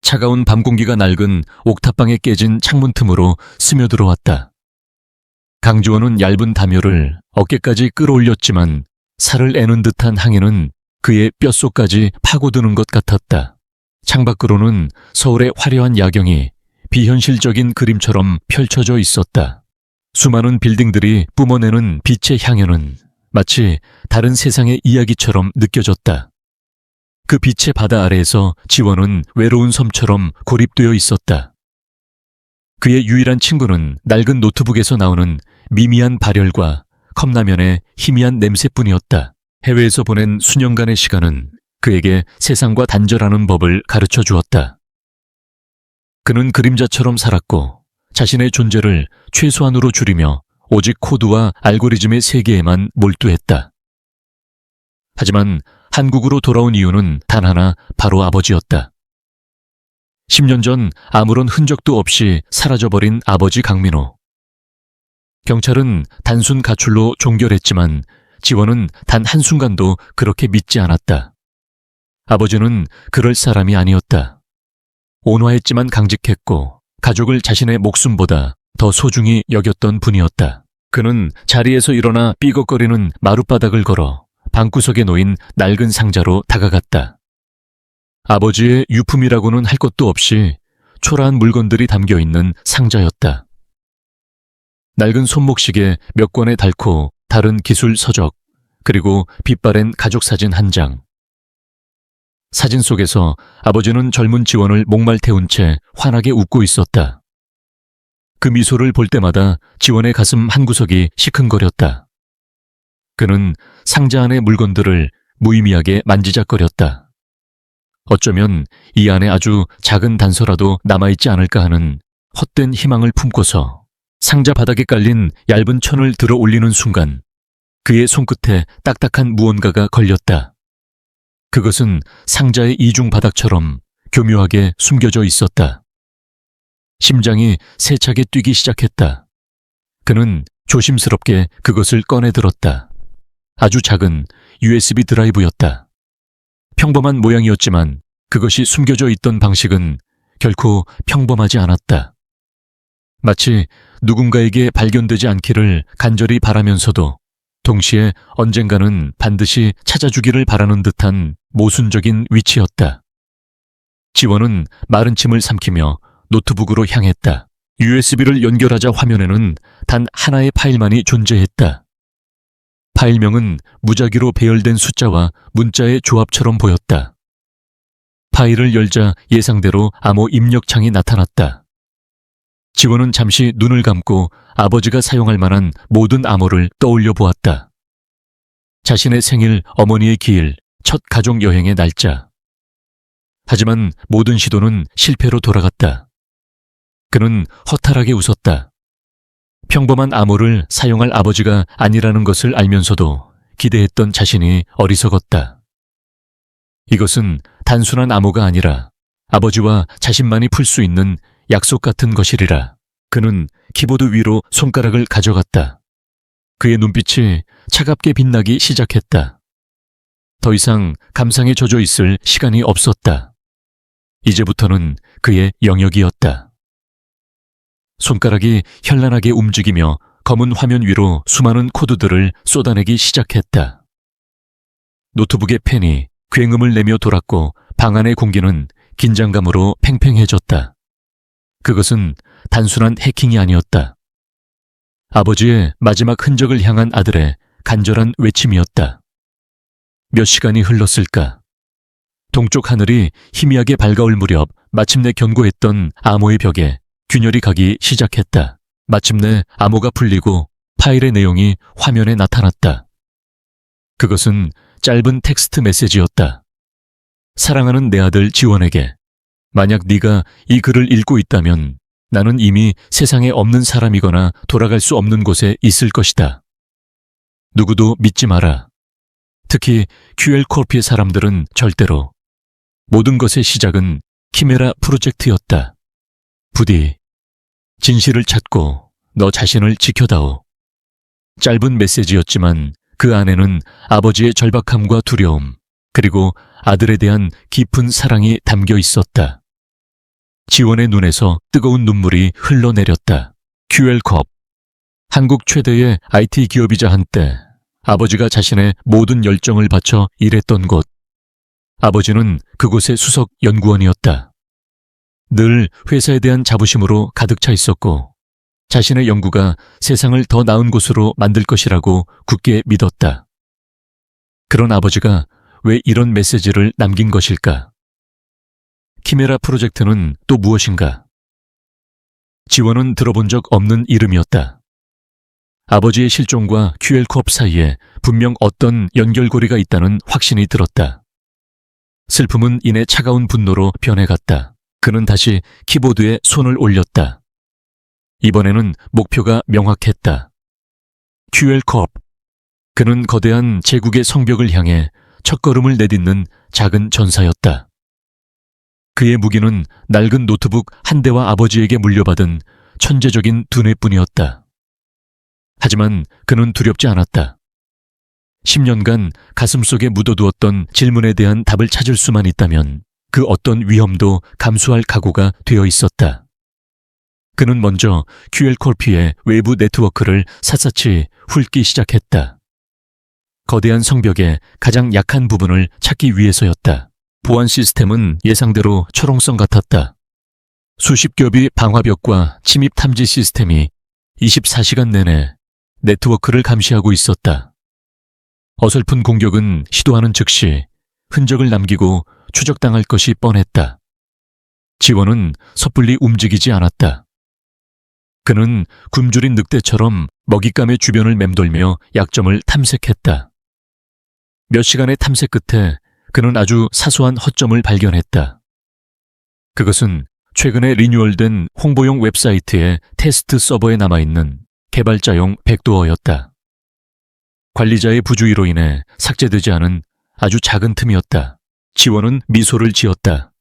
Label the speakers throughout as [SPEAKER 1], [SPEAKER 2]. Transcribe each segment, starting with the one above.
[SPEAKER 1] 차가운 밤 공기가 낡은 옥탑방에 깨진 창문 틈으로 스며들어왔다. 강지원은 얇은 담요를 어깨까지 끌어올렸지만 살을 애는 듯한 항해는 그의 뼛속까지 파고드는 것 같았다. 창밖으로는 서울의 화려한 야경이 비현실적인 그림처럼 펼쳐져 있었다. 수많은 빌딩들이 뿜어내는 빛의 향연은 마치 다른 세상의 이야기처럼 느껴졌다. 그 빛의 바다 아래에서 지원은 외로운 섬처럼 고립되어 있었다. 그의 유일한 친구는 낡은 노트북에서 나오는 미미한 발열과 컵라면의 희미한 냄새뿐이었다. 해외에서 보낸 수년간의 시간은 그에게 세상과 단절하는 법을 가르쳐 주었다. 그는 그림자처럼 살았고 자신의 존재를 최소한으로 줄이며 오직 코드와 알고리즘의 세계에만 몰두했다. 하지만 한국으로 돌아온 이유는 단 하나, 바로 아버지였다. 10년 전 아무런 흔적도 없이 사라져버린 아버지 강민호. 경찰은 단순 가출로 종결했지만 지원은 단 한순간도 그렇게 믿지 않았다. 아버지는 그럴 사람이 아니었다. 온화했지만 강직했고 가족을 자신의 목숨보다 더 소중히 여겼던 분이었다. 그는 자리에서 일어나 삐걱거리는 마룻바닥을 걸어 방구석에 놓인 낡은 상자로 다가갔다. 아버지의 유품이라고는 할 것도 없이 초라한 물건들이 담겨있는 상자였다. 낡은 손목시계 몇 권의 닳고 다른 기술 서적, 그리고 빛바랜 가족사진 한 장. 사진 속에서 아버지는 젊은 지원을 목말 태운 채 환하게 웃고 있었다. 그 미소를 볼 때마다 지원의 가슴 한구석이 시큰거렸다. 그는 상자 안의 물건들을 무의미하게 만지작거렸다. 어쩌면 이 안에 아주 작은 단서라도 남아있지 않을까 하는 헛된 희망을 품고서 상자 바닥에 깔린 얇은 천을 들어 올리는 순간 그의 손끝에 딱딱한 무언가가 걸렸다. 그것은 상자의 이중 바닥처럼 교묘하게 숨겨져 있었다. 심장이 세차게 뛰기 시작했다. 그는 조심스럽게 그것을 꺼내 들었다. 아주 작은 USB 드라이브였다. 평범한 모양이었지만 그것이 숨겨져 있던 방식은 결코 평범하지 않았다. 마치 누군가에게 발견되지 않기를 간절히 바라면서도 동시에 언젠가는 반드시 찾아주기를 바라는 듯한 모순적인 위치였다. 지원은 마른 침을 삼키며 노트북으로 향했다. USB를 연결하자 화면에는 단 하나의 파일만이 존재했다. 파일명은 무작위로 배열된 숫자와 문자의 조합처럼 보였다. 파일을 열자 예상대로 암호 입력창이 나타났다. 지원은 잠시 눈을 감고 아버지가 사용할 만한 모든 암호를 떠올려 보았다. 자신의 생일, 어머니의 기일, 첫 가족 여행의 날짜. 하지만 모든 시도는 실패로 돌아갔다. 그는 허탈하게 웃었다. 평범한 암호를 사용할 아버지가 아니라는 것을 알면서도 기대했던 자신이 어리석었다. 이것은 단순한 암호가 아니라 아버지와 자신만이 풀 수 있는 약속 같은 것이리라. 그는 키보드 위로 손가락을 가져갔다. 그의 눈빛이 차갑게 빛나기 시작했다. 더 이상 감상에 젖어 있을 시간이 없었다. 이제부터는 그의 영역이었다. 손가락이 현란하게 움직이며 검은 화면 위로 수많은 코드들을 쏟아내기 시작했다. 노트북의 펜이 굉음을 내며 돌았고 방 안의 공기는 긴장감으로 팽팽해졌다. 그것은 단순한 해킹이 아니었다. 아버지의 마지막 흔적을 향한 아들의 간절한 외침이었다. 몇 시간이 흘렀을까? 동쪽 하늘이 희미하게 밝아올 무렵 마침내 견고했던 암호의 벽에 균열이 가기 시작했다. 마침내 암호가 풀리고 파일의 내용이 화면에 나타났다. 그것은 짧은 텍스트 메시지였다. 사랑하는 내 아들 지원에게, 만약 네가 이 글을 읽고 있다면 나는 이미 세상에 없는 사람이거나 돌아갈 수 없는 곳에 있을 것이다. 누구도 믿지 마라. 특히 QL코르프의 사람들은 절대로. 모든 것의 시작은 키메라 프로젝트였다. 부디 진실을 찾고 너 자신을 지켜다오. 짧은 메시지였지만 그 안에는 아버지의 절박함과 두려움, 그리고 아들에 대한 깊은 사랑이 담겨 있었다. 지원의 눈에서 뜨거운 눈물이 흘러내렸다. QL컵. 한국 최대의 IT 기업이자 한때 아버지가 자신의 모든 열정을 바쳐 일했던 곳. 아버지는 그곳의 수석 연구원이었다. 늘 회사에 대한 자부심으로 가득 차 있었고 자신의 연구가 세상을 더 나은 곳으로 만들 것이라고 굳게 믿었다. 그런 아버지가 왜 이런 메시지를 남긴 것일까? 키메라 프로젝트는 또 무엇인가? 지원은 들어본 적 없는 이름이었다. 아버지의 실종과 QL컵 사이에 분명 어떤 연결고리가 있다는 확신이 들었다. 슬픔은 이내 차가운 분노로 변해갔다. 그는 다시 키보드에 손을 올렸다. 이번에는 목표가 명확했다. QL컵. 그는 거대한 제국의 성벽을 향해 첫걸음을 내딛는 작은 전사였다. 그의 무기는 낡은 노트북 한 대와 아버지에게 물려받은 천재적인 두뇌뿐이었다. 하지만 그는 두렵지 않았다. 10년간 가슴속에 묻어두었던 질문에 대한 답을 찾을 수만 있다면 그 어떤 위험도 감수할 각오가 되어 있었다. 그는 먼저 QL콜피의 외부 네트워크를 샅샅이 훑기 시작했다. 거대한 성벽의 가장 약한 부분을 찾기 위해서였다. 보안 시스템은 예상대로 철옹성 같았다. 수십 겹의 방화벽과 침입 탐지 시스템이 24시간 내내 네트워크를 감시하고 있었다. 어설픈 공격은 시도하는 즉시 흔적을 남기고 추적당할 것이 뻔했다. 지원은 섣불리 움직이지 않았다. 그는 굶주린 늑대처럼 먹잇감의 주변을 맴돌며 약점을 탐색했다. 몇 시간의 탐색 끝에 그는 아주 사소한 허점을 발견했다. 그것은 최근에 리뉴얼된 홍보용 웹사이트의 테스트 서버에 남아있는 개발자용 백도어였다. 관리자의 부주의로 인해 삭제되지 않은 아주 작은 틈이었다. 지원은 미소를 지었다.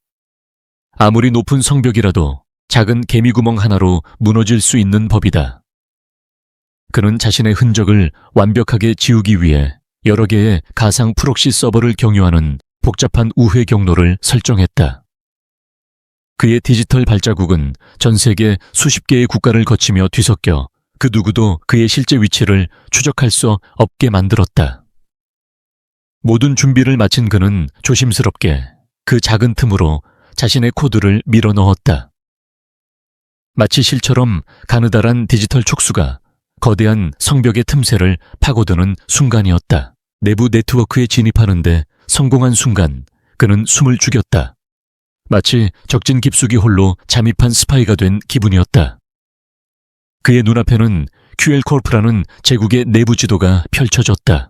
[SPEAKER 1] 아무리 높은 성벽이라도 작은 개미구멍 하나로 무너질 수 있는 법이다. 그는 자신의 흔적을 완벽하게 지우기 위해 여러 개의 가상 프록시 서버를 경유하는 복잡한 우회 경로를 설정했다. 그의 디지털 발자국은 전 세계 수십 개의 국가를 거치며 뒤섞여 그 누구도 그의 실제 위치를 추적할 수 없게 만들었다. 모든 준비를 마친 그는 조심스럽게 그 작은 틈으로 자신의 코드를 밀어 넣었다. 마치 실처럼 가느다란 디지털 촉수가 거대한 성벽의 틈새를 파고드는 순간이었다. 내부 네트워크에 진입하는데 성공한 순간 그는 숨을 죽였다. 마치 적진 깊숙이 홀로 잠입한 스파이가 된 기분이었다. 그의 눈앞에는 QL콜프라는 제국의 내부 지도가 펼쳐졌다.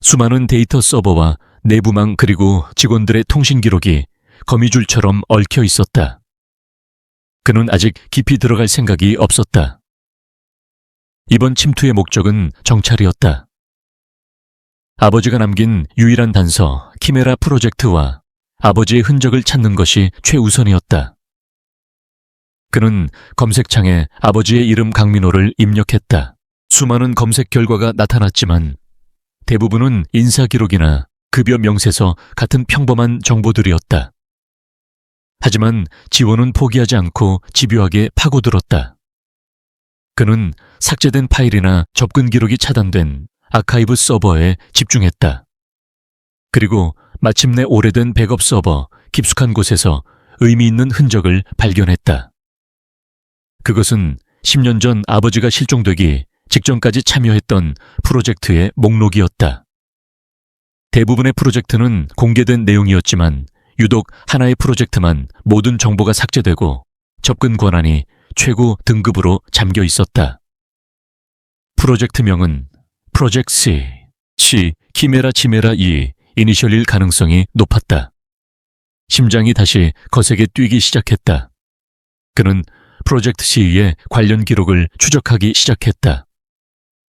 [SPEAKER 1] 수많은 데이터 서버와 내부망 그리고 직원들의 통신 기록이 거미줄처럼 얽혀 있었다. 그는 아직 깊이 들어갈 생각이 없었다. 이번 침투의 목적은 정찰이었다. 아버지가 남긴 유일한 단서 키메라 프로젝트와 아버지의 흔적을 찾는 것이 최우선이었다. 그는 검색창에 아버지의 이름 강민호를 입력했다. 수많은 검색 결과가 나타났지만 대부분은 인사 기록이나 급여 명세서 같은 평범한 정보들이었다. 하지만 지원은 포기하지 않고 집요하게 파고들었다. 그는 삭제된 파일이나 접근 기록이 차단된 아카이브 서버에 집중했다. 그리고 마침내 오래된 백업 서버 깊숙한 곳에서 의미 있는 흔적을 발견했다. 그것은 10년 전 아버지가 실종되기 직전까지 참여했던 프로젝트의 목록이었다. 대부분의 프로젝트는 공개된 내용이었지만 유독 하나의 프로젝트만 모든 정보가 삭제되고 접근 권한이 최고 등급으로 잠겨 있었다. 프로젝트명은 프로젝트 C, 키메라 치메라 2, 이니셜일 가능성이 높았다. 심장이 다시 거세게 뛰기 시작했다. 그는 프로젝트 C의 관련 기록을 추적하기 시작했다.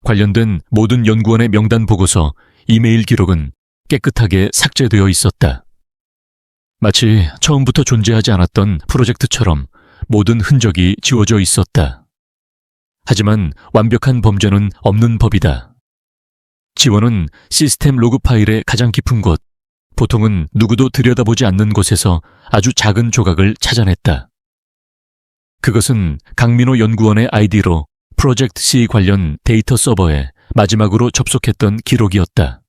[SPEAKER 1] 관련된 모든 연구원의 명단 보고서, 이메일 기록은 깨끗하게 삭제되어 있었다. 마치 처음부터 존재하지 않았던 프로젝트처럼 모든 흔적이 지워져 있었다. 하지만 완벽한 범죄는 없는 법이다. 지원은 시스템 로그 파일의 가장 깊은 곳, 보통은 누구도 들여다보지 않는 곳에서 아주 작은 조각을 찾아냈다. 그것은 강민호 연구원의 아이디로 프로젝트 C 관련 데이터 서버에 마지막으로 접속했던 기록이었다.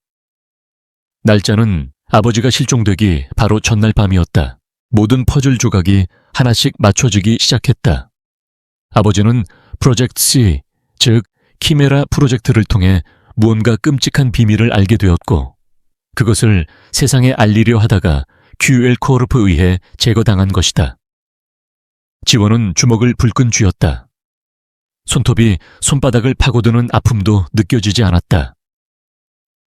[SPEAKER 1] 날짜는 아버지가 실종되기 바로 전날 밤이었다. 모든 퍼즐 조각이 하나씩 맞춰지기 시작했다. 아버지는 프로젝트 C, 즉 키메라 프로젝트를 통해 무언가 끔찍한 비밀을 알게 되었고 그것을 세상에 알리려 하다가 QL 코르프에 의해 제거당한 것이다. 지원은 주먹을 불끈 쥐었다. 손톱이 손바닥을 파고드는 아픔도 느껴지지 않았다.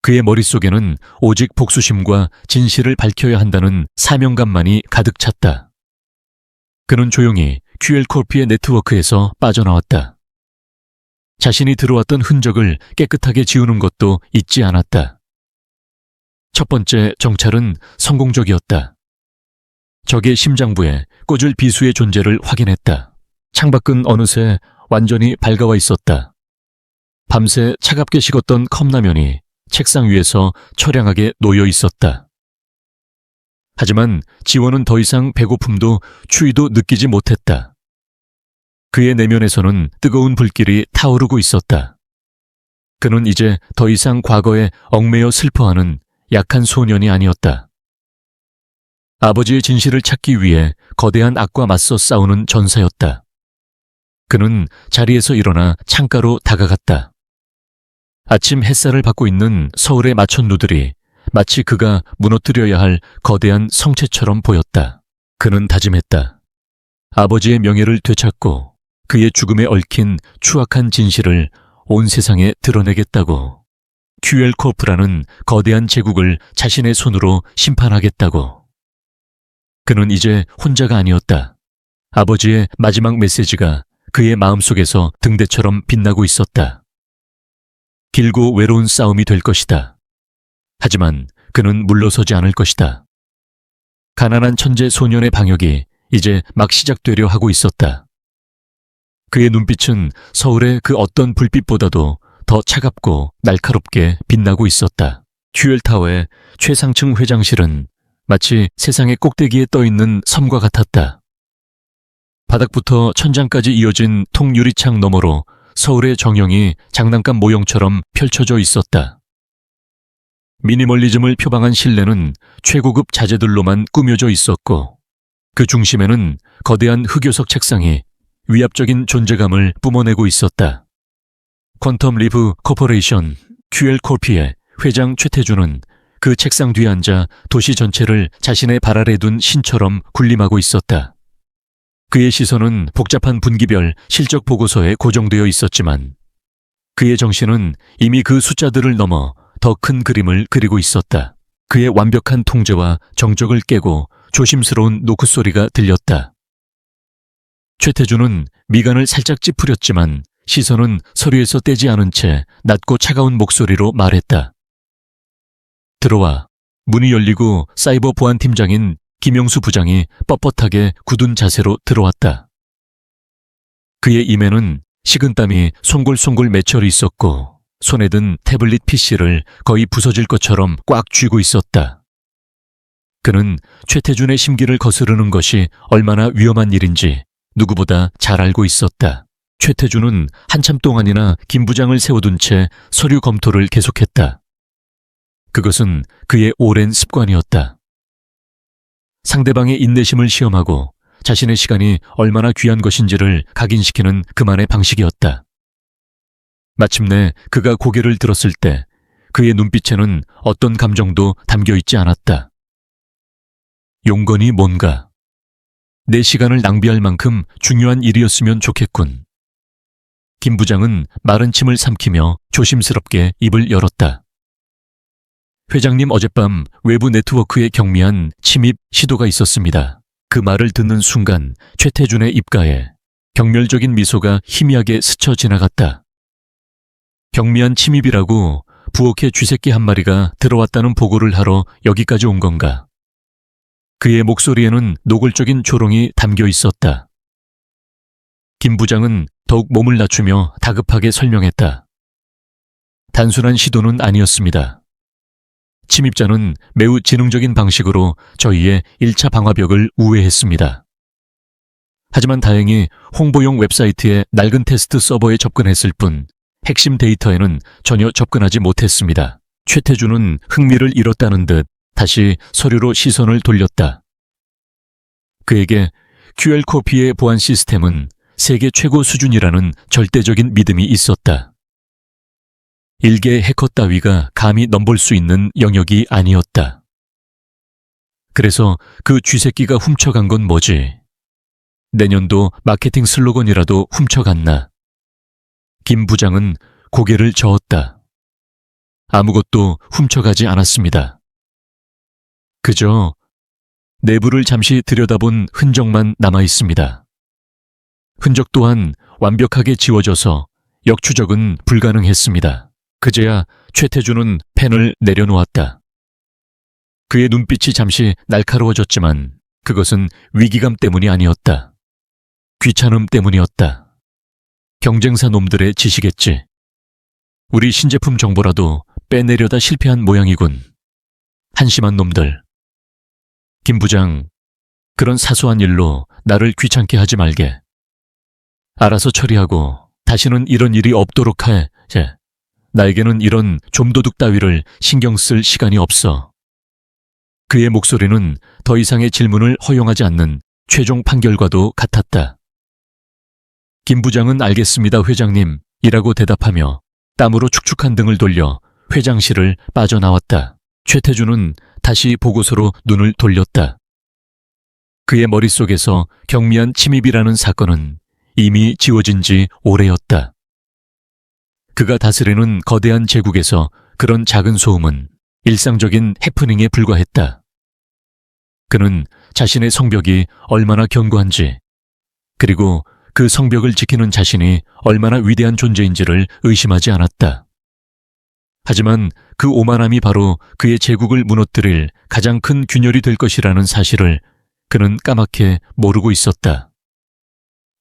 [SPEAKER 1] 그의 머릿속에는 오직 복수심과 진실을 밝혀야 한다는 사명감만이 가득 찼다. 그는 조용히 QL 코르프의 네트워크에서 빠져나왔다. 자신이 들어왔던 흔적을 깨끗하게 지우는 것도 잊지 않았다. 첫 번째 정찰은 성공적이었다. 적의 심장부에 꽂을 비수의 존재를 확인했다. 창밖은 어느새 완전히 밝아와 있었다. 밤새 차갑게 식었던 컵라면이 책상 위에서 처량하게 놓여 있었다. 하지만 지원은 더 이상 배고픔도 추위도 느끼지 못했다. 그의 내면에서는 뜨거운 불길이 타오르고 있었다. 그는 이제 더 이상 과거에 얽매여 슬퍼하는 약한 소년이 아니었다. 아버지의 진실을 찾기 위해 거대한 악과 맞서 싸우는 전사였다. 그는 자리에서 일어나 창가로 다가갔다. 아침 햇살을 받고 있는 서울의 마천루들이 마치 그가 무너뜨려야 할 거대한 성체처럼 보였다. 그는 다짐했다. 아버지의 명예를 되찾고 그의 죽음에 얽힌 추악한 진실을 온 세상에 드러내겠다고. QL 코르프라는 거대한 제국을 자신의 손으로 심판하겠다고. 그는 이제 혼자가 아니었다. 아버지의 마지막 메시지가 그의 마음속에서 등대처럼 빛나고 있었다. 길고 외로운 싸움이 될 것이다. 하지만 그는 물러서지 않을 것이다. 가난한 천재 소년의 방역이 이제 막 시작되려 하고 있었다. 그의 눈빛은 서울의 그 어떤 불빛보다도 더 차갑고 날카롭게 빛나고 있었다. QL타워의 최상층 회장실은 마치 세상의 꼭대기에 떠있는 섬과 같았다. 바닥부터 천장까지 이어진 통유리창 너머로 서울의 정형이 장난감 모형처럼 펼쳐져 있었다. 미니멀리즘을 표방한 실내는 최고급 자재들로만 꾸며져 있었고 그 중심에는 거대한 흑요석 책상이 위압적인 존재감을 뿜어내고 있었다. 퀀텀 리브 코퍼레이션 QL 코르프의 회장 최태준은 그 책상 뒤에 앉아 도시 전체를 자신의 발 아래 둔 신처럼 군림하고 있었다. 그의 시선은 복잡한 분기별 실적 보고서에 고정되어 있었지만 그의 정신은 이미 그 숫자들을 넘어 더 큰 그림을 그리고 있었다. 그의 완벽한 통제와 정적을 깨고 조심스러운 노크 소리가 들렸다. 최태준은 미간을 살짝 찌푸렸지만 시선은 서류에서 떼지 않은 채 낮고 차가운 목소리로 말했다. 들어와. 문이 열리고 사이버 보안팀장인 김영수 부장이 뻣뻣하게 굳은 자세로 들어왔다. 그의 임에는 식은땀이 송골송골 맺혀 있었고 손에 든 태블릿 PC를 거의 부서질 것처럼 꽉 쥐고 있었다. 그는 최태준의 심기를 거스르는 것이 얼마나 위험한 일인지 누구보다 잘 알고 있었다. 최태준은 한참 동안이나 김 부장을 세워둔 채 서류 검토를 계속했다. 그것은 그의 오랜 습관이었다. 상대방의 인내심을 시험하고 자신의 시간이 얼마나 귀한 것인지를 각인시키는 그만의 방식이었다. 마침내 그가 고개를 들었을 때 그의 눈빛에는 어떤 감정도 담겨있지 않았다. 용건이 뭔가. 내 시간을 낭비할 만큼 중요한 일이었으면 좋겠군. 김 부장은 마른 침을 삼키며 조심스럽게 입을 열었다. 회장님 어젯밤 외부 네트워크에 경미한 침입 시도가 있었습니다. 그 말을 듣는 순간 최태준의 입가에 경멸적인 미소가 희미하게 스쳐 지나갔다. 경미한 침입이라고 부엌에 쥐새끼 한 마리가 들어왔다는 보고를 하러 여기까지 온 건가? 그의 목소리에는 노골적인 조롱이 담겨 있었다. 김 부장은 더욱 몸을 낮추며 다급하게 설명했다. 단순한 시도는 아니었습니다. 침입자는 매우 지능적인 방식으로 저희의 1차 방화벽을 우회했습니다. 하지만 다행히 홍보용 웹사이트의 낡은 테스트 서버에 접근했을 뿐 핵심 데이터에는 전혀 접근하지 못했습니다. 최태준은 흥미를 잃었다는 듯 다시 서류로 시선을 돌렸다. 그에게 QL코피의 보안 시스템은 세계 최고 수준이라는 절대적인 믿음이 있었다. 일개 해커 따위가 감히 넘볼 수 있는 영역이 아니었다. 그래서 그 쥐새끼가 훔쳐간 건 뭐지? 내년도 마케팅 슬로건이라도 훔쳐갔나? 김 부장은 고개를 저었다. 아무것도 훔쳐가지 않았습니다. 그저 내부를 잠시 들여다본 흔적만 남아 있습니다. 흔적 또한 완벽하게 지워져서 역추적은 불가능했습니다. 그제야 최태준은 펜을 내려놓았다. 그의 눈빛이 잠시 날카로워졌지만 그것은 위기감 때문이 아니었다. 귀찮음 때문이었다. 경쟁사 놈들의 짓이겠지. 우리 신제품 정보라도 빼내려다 실패한 모양이군. 한심한 놈들. 김 부장, 그런 사소한 일로 나를 귀찮게 하지 말게. 알아서 처리하고 다시는 이런 일이 없도록 해. 나에게는 이런 좀도둑 따위를 신경 쓸 시간이 없어. 그의 목소리는 더 이상의 질문을 허용하지 않는 최종 판결과도 같았다. 김 부장은 알겠습니다, 회장님, 이라고 대답하며 땀으로 축축한 등을 돌려 회장실을 빠져나왔다. 최태준은 다시 보고서로 눈을 돌렸다. 그의 머릿속에서 경미한 침입이라는 사건은 이미 지워진 지 오래였다. 그가 다스리는 거대한 제국에서 그런 작은 소음은 일상적인 해프닝에 불과했다. 그는 자신의 성벽이 얼마나 견고한지, 그리고 그 성벽을 지키는 자신이 얼마나 위대한 존재인지를 의심하지 않았다. 하지만 그 오만함이 바로 그의 제국을 무너뜨릴 가장 큰 균열이 될 것이라는 사실을 그는 까맣게 모르고 있었다.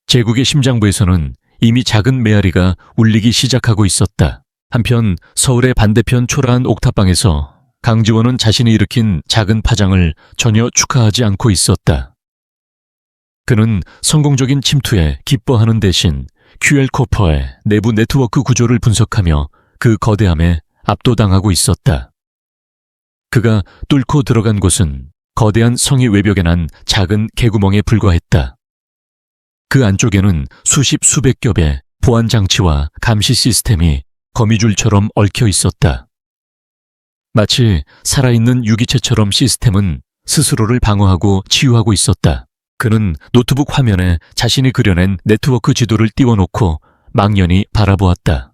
[SPEAKER 1] 제국의 심장부에서는 이미 작은 메아리가 울리기 시작하고 있었다. 한편 서울의 반대편 초라한 옥탑방에서 강지원은 자신이 일으킨 작은 파장을 전혀 축하하지 않고 있었다. 그는 성공적인 침투에 기뻐하는 대신 QL코퍼의 내부 네트워크 구조를 분석하며 그 거대함에 압도당하고 있었다. 그가 뚫고 들어간 곳은 거대한 성이 외벽에 난 작은 개구멍에 불과했다. 그 안쪽에는 수십 수백 겹의 보안 장치와 감시 시스템이 거미줄처럼 얽혀 있었다. 마치 살아있는 유기체처럼 시스템은 스스로를 방어하고 치유하고 있었다. 그는 노트북 화면에 자신이 그려낸 네트워크 지도를 띄워놓고 막연히 바라보았다.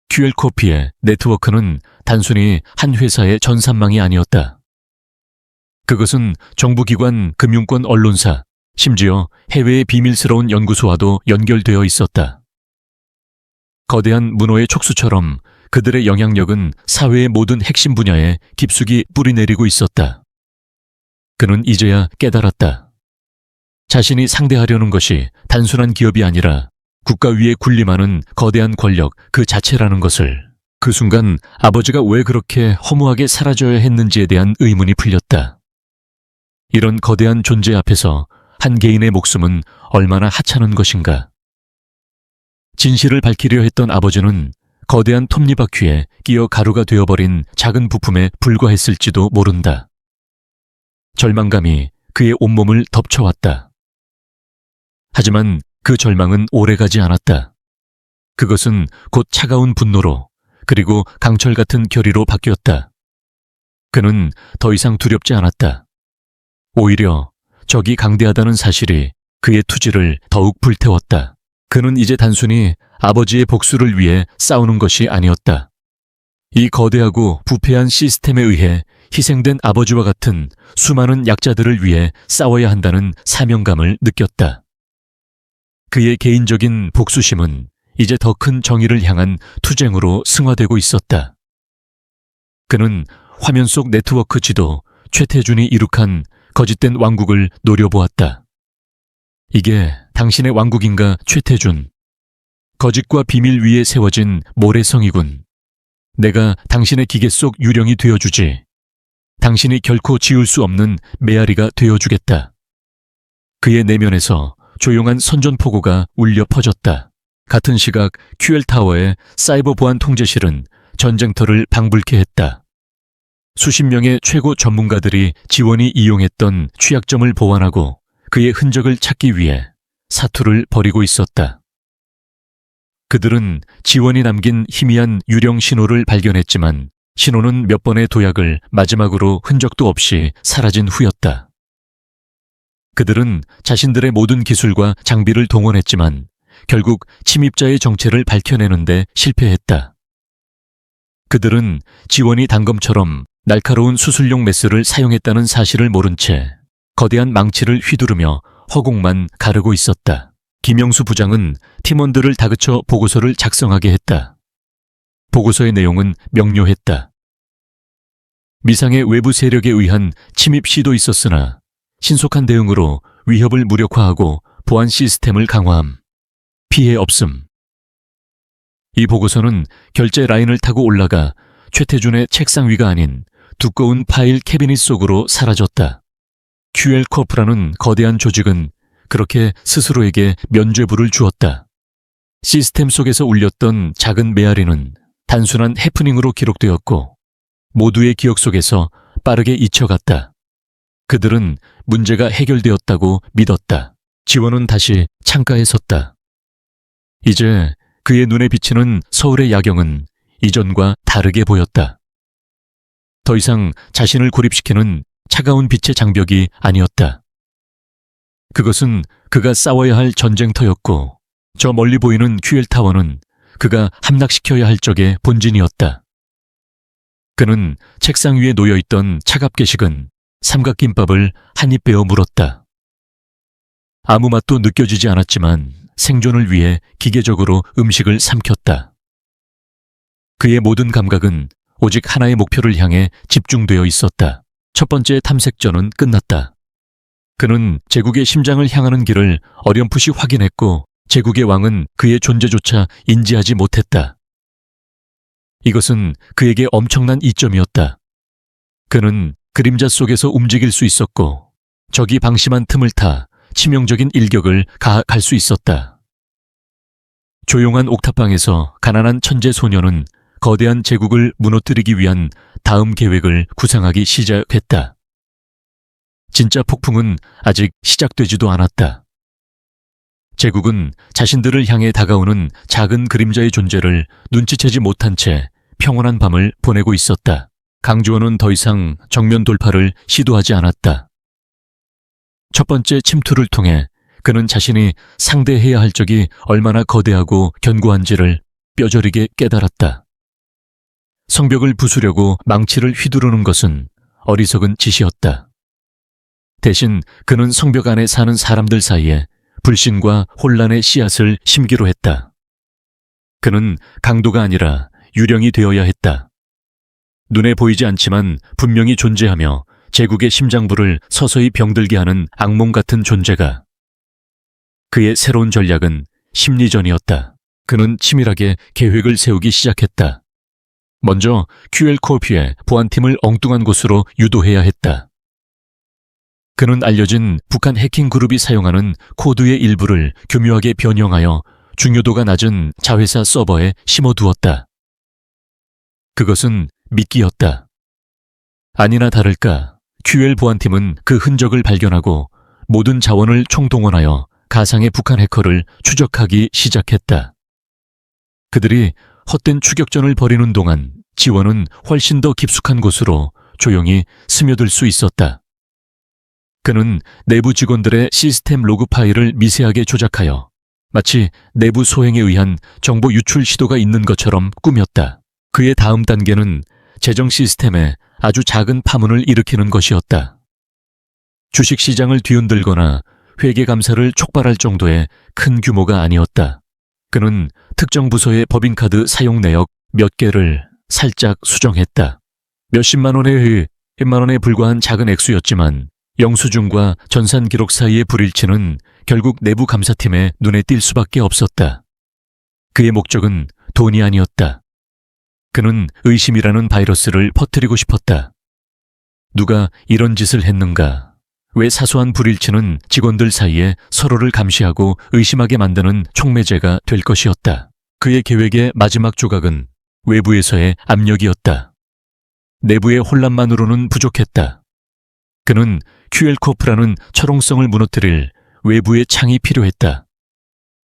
[SPEAKER 1] QL코피의 네트워크는 단순히 한 회사의 전산망이 아니었다. 그것은 정부기관, 금융권, 언론사, 심지어 해외의 비밀스러운 연구소와도 연결되어 있었다. 거대한 문호의 촉수처럼 그들의 영향력은 사회의 모든 핵심 분야에 깊숙이 뿌리내리고 있었다. 그는 이제야 깨달았다. 자신이 상대하려는 것이 단순한 기업이 아니라 국가 위에 군림하는 거대한 권력 그 자체라는 것을. 그 순간 아버지가 왜 그렇게 허무하게 사라져야 했는지에 대한 의문이 풀렸다. 이런 거대한 존재 앞에서 한 개인의 목숨은 얼마나 하찮은 것인가. 진실을 밝히려 했던 아버지는 거대한 톱니바퀴에 끼어 가루가 되어버린 작은 부품에 불과했을지도 모른다. 절망감이 그의 온몸을 덮쳐왔다. 하지만 그 절망은 오래가지 않았다. 그것은 곧 차가운 분노로 그리고 강철 같은 결의로 바뀌었다. 그는 더 이상 두렵지 않았다. 오히려 적이 강대하다는 사실이 그의 투지를 더욱 불태웠다. 그는 이제 단순히 아버지의 복수를 위해 싸우는 것이 아니었다. 이 거대하고 부패한 시스템에 의해 희생된 아버지와 같은 수많은 약자들을 위해 싸워야 한다는 사명감을 느꼈다. 그의 개인적인 복수심은 이제 더 큰 정의를 향한 투쟁으로 승화되고 있었다. 그는 화면 속 네트워크 지도 최태준이 이룩한 거짓된 왕국을 노려보았다. 이게 당신의 왕국인가, 최태준? 거짓과 비밀 위에 세워진 모래성이군. 내가 당신의 기계 속 유령이 되어주지. 당신이 결코 지울 수 없는 메아리가 되어주겠다. 그의 내면에서 조용한 선전포고가 울려 퍼졌다. 같은 시각 QL타워의 사이버 보안 통제실은 전쟁터를 방불케 했다. 수십 명의 최고 전문가들이 지원이 이용했던 취약점을 보완하고 그의 흔적을 찾기 위해 사투를 벌이고 있었다. 그들은 지원이 남긴 희미한 유령 신호를 발견했지만 신호는 몇 번의 도약을 마지막으로 흔적도 없이 사라진 후였다. 그들은 자신들의 모든 기술과 장비를 동원했지만 결국 침입자의 정체를 밝혀내는데 실패했다. 그들은 지원이 단검처럼 날카로운 수술용 메스를 사용했다는 사실을 모른 채 거대한 망치를 휘두르며 허공만 가르고 있었다. 김영수 부장은 팀원들을 다그쳐 보고서를 작성하게 했다. 보고서의 내용은 명료했다. 미상의 외부 세력에 의한 침입 시도 있었으나 신속한 대응으로 위협을 무력화하고 보안 시스템을 강화함. 피해 없음. 이 보고서는 결제 라인을 타고 올라가 최태준의 책상 위가 아닌 두꺼운 파일 캐비닛 속으로 사라졌다. QL코프라는 거대한 조직은 그렇게 스스로에게 면죄부를 주었다. 시스템 속에서 울렸던 작은 메아리는 단순한 해프닝으로 기록되었고 모두의 기억 속에서 빠르게 잊혀갔다. 그들은 문제가 해결되었다고 믿었다. 지원은 다시 창가에 섰다. 이제 그의 눈에 비치는 서울의 야경은 이전과 다르게 보였다. 더 이상 자신을 고립시키는 차가운 빛의 장벽이 아니었다. 그것은 그가 싸워야 할 전쟁터였고 저 멀리 보이는 QL타워는 그가 함락시켜야 할 적의 본진이었다. 그는 책상 위에 놓여있던 차갑게 식은 삼각김밥을 한 입 베어 물었다. 아무 맛도 느껴지지 않았지만 생존을 위해 기계적으로 음식을 삼켰다. 그의 모든 감각은 오직 하나의 목표를 향해 집중되어 있었다. 첫 번째 탐색전은 끝났다. 그는 제국의 심장을 향하는 길을 어렴풋이 확인했고 제국의 왕은 그의 존재조차 인지하지 못했다. 이것은 그에게 엄청난 이점이었다. 그는 그림자 속에서 움직일 수 있었고 적이 방심한 틈을 타 치명적인 일격을 가할 수 있었다. 조용한 옥탑방에서 가난한 천재 소녀는 거대한 제국을 무너뜨리기 위한 다음 계획을 구상하기 시작했다. 진짜 폭풍은 아직 시작되지도 않았다. 제국은 자신들을 향해 다가오는 작은 그림자의 존재를 눈치채지 못한 채 평온한 밤을 보내고 있었다. 강주원은 더 이상 정면 돌파를 시도하지 않았다. 첫 번째 침투를 통해 그는 자신이 상대해야 할 적이 얼마나 거대하고 견고한지를 뼈저리게 깨달았다. 성벽을 부수려고 망치를 휘두르는 것은 어리석은 짓이었다. 대신 그는 성벽 안에 사는 사람들 사이에 불신과 혼란의 씨앗을 심기로 했다. 그는 강도가 아니라 유령이 되어야 했다. 눈에 보이지 않지만 분명히 존재하며 제국의 심장부를 서서히 병들게 하는 악몽 같은 존재가. 그의 새로운 전략은 심리전이었다. 그는 치밀하게 계획을 세우기 시작했다. 먼저 QL코프의 보안팀을 엉뚱한 곳으로 유도해야 했다. 그는 알려진 북한 해킹 그룹이 사용하는 코드의 일부를 교묘하게 변형하여 중요도가 낮은 자회사 서버에 심어두었다. 그것은 미끼였다. 아니나 다를까 QL 보안팀은 그 흔적을 발견하고 모든 자원을 총동원하여 가상의 북한 해커를 추적하기 시작했다. 그들이 헛된 추격전을 벌이는 동안 지원은 훨씬 더 깊숙한 곳으로 조용히 스며들 수 있었다. 그는 내부 직원들의 시스템 로그 파일을 미세하게 조작하여 마치 내부 소행에 의한 정보 유출 시도가 있는 것처럼 꾸몄다. 그의 다음 단계는 재정 시스템에 아주 작은 파문을 일으키는 것이었다. 주식시장을 뒤흔들거나 회계감사를 촉발할 정도의 큰 규모가 아니었다. 그는 특정 부서의 법인카드 사용 내역 몇 개를 살짝 수정했다. 몇십만 원에 불과한 작은 액수였지만 영수증과 전산 기록 사이의 불일치는 결국 내부 감사팀의 눈에 띌 수밖에 없었다. 그의 목적은 돈이 아니었다. 그는 의심이라는 바이러스를 퍼뜨리고 싶었다. 누가 이런 짓을 했는가? 왜 사소한 불일치는 직원들 사이에 서로를 감시하고 의심하게 만드는 촉매제가 될 것이었다. 그의 계획의 마지막 조각은 외부에서의 압력이었다. 내부의 혼란만으로는 부족했다. 그는 QL코프라는 철옹성을 무너뜨릴 외부의 창이 필요했다.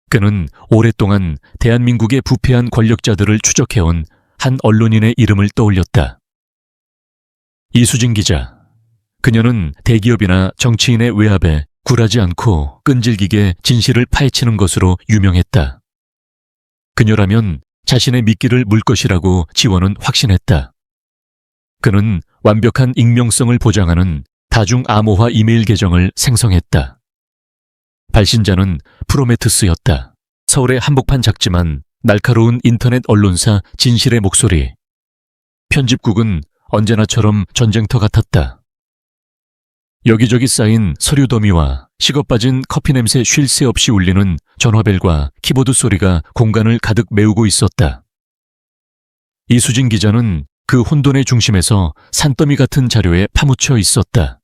[SPEAKER 1] 그는 오랫동안 대한민국의 부패한 권력자들을 추적해온 한 언론인의 이름을 떠올렸다. 이수진 기자. 그녀는 대기업이나 정치인의 외압에 굴하지 않고 끈질기게 진실을 파헤치는 것으로 유명했다. 그녀라면 자신의 미끼를 물 것이라고 지원은 확신했다. 그는 완벽한 익명성을 보장하는 다중 암호화 이메일 계정을 생성했다. 발신자는 프로메테스였다. 서울의 한복판 작지만 날카로운 인터넷 언론사 진실의 목소리. 편집국은 언제나처럼 전쟁터 같았다. 여기저기 쌓인 서류 더미와 식어 빠진 커피 냄새 쉴 새 없이 울리는 전화벨과 키보드 소리가 공간을 가득 메우고 있었다. 이수진 기자는 그 혼돈의 중심에서 산더미 같은 자료에 파묻혀 있었다.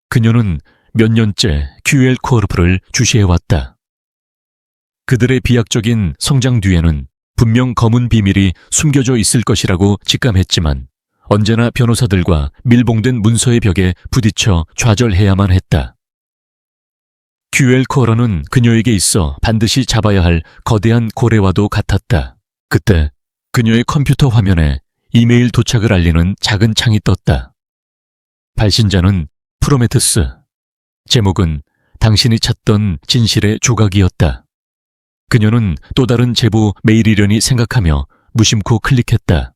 [SPEAKER 1] 그녀는 몇 년째 QL코르프를 주시해왔다. 그들의 비약적인 성장 뒤에는 분명 검은 비밀이 숨겨져 있을 것이라고 직감했지만 언제나 변호사들과 밀봉된 문서의 벽에 부딪혀 좌절해야만 했다. QL코어는 그녀에게 있어 반드시 잡아야 할 거대한 고래와도 같았다. 그때 그녀의 컴퓨터 화면에 이메일 도착을 알리는 작은 창이 떴다. 발신자는 프로메테스. 제목은 당신이 찾던 진실의 조각이었다. 그녀는 또 다른 제보 메일이려니 생각하며 무심코 클릭했다.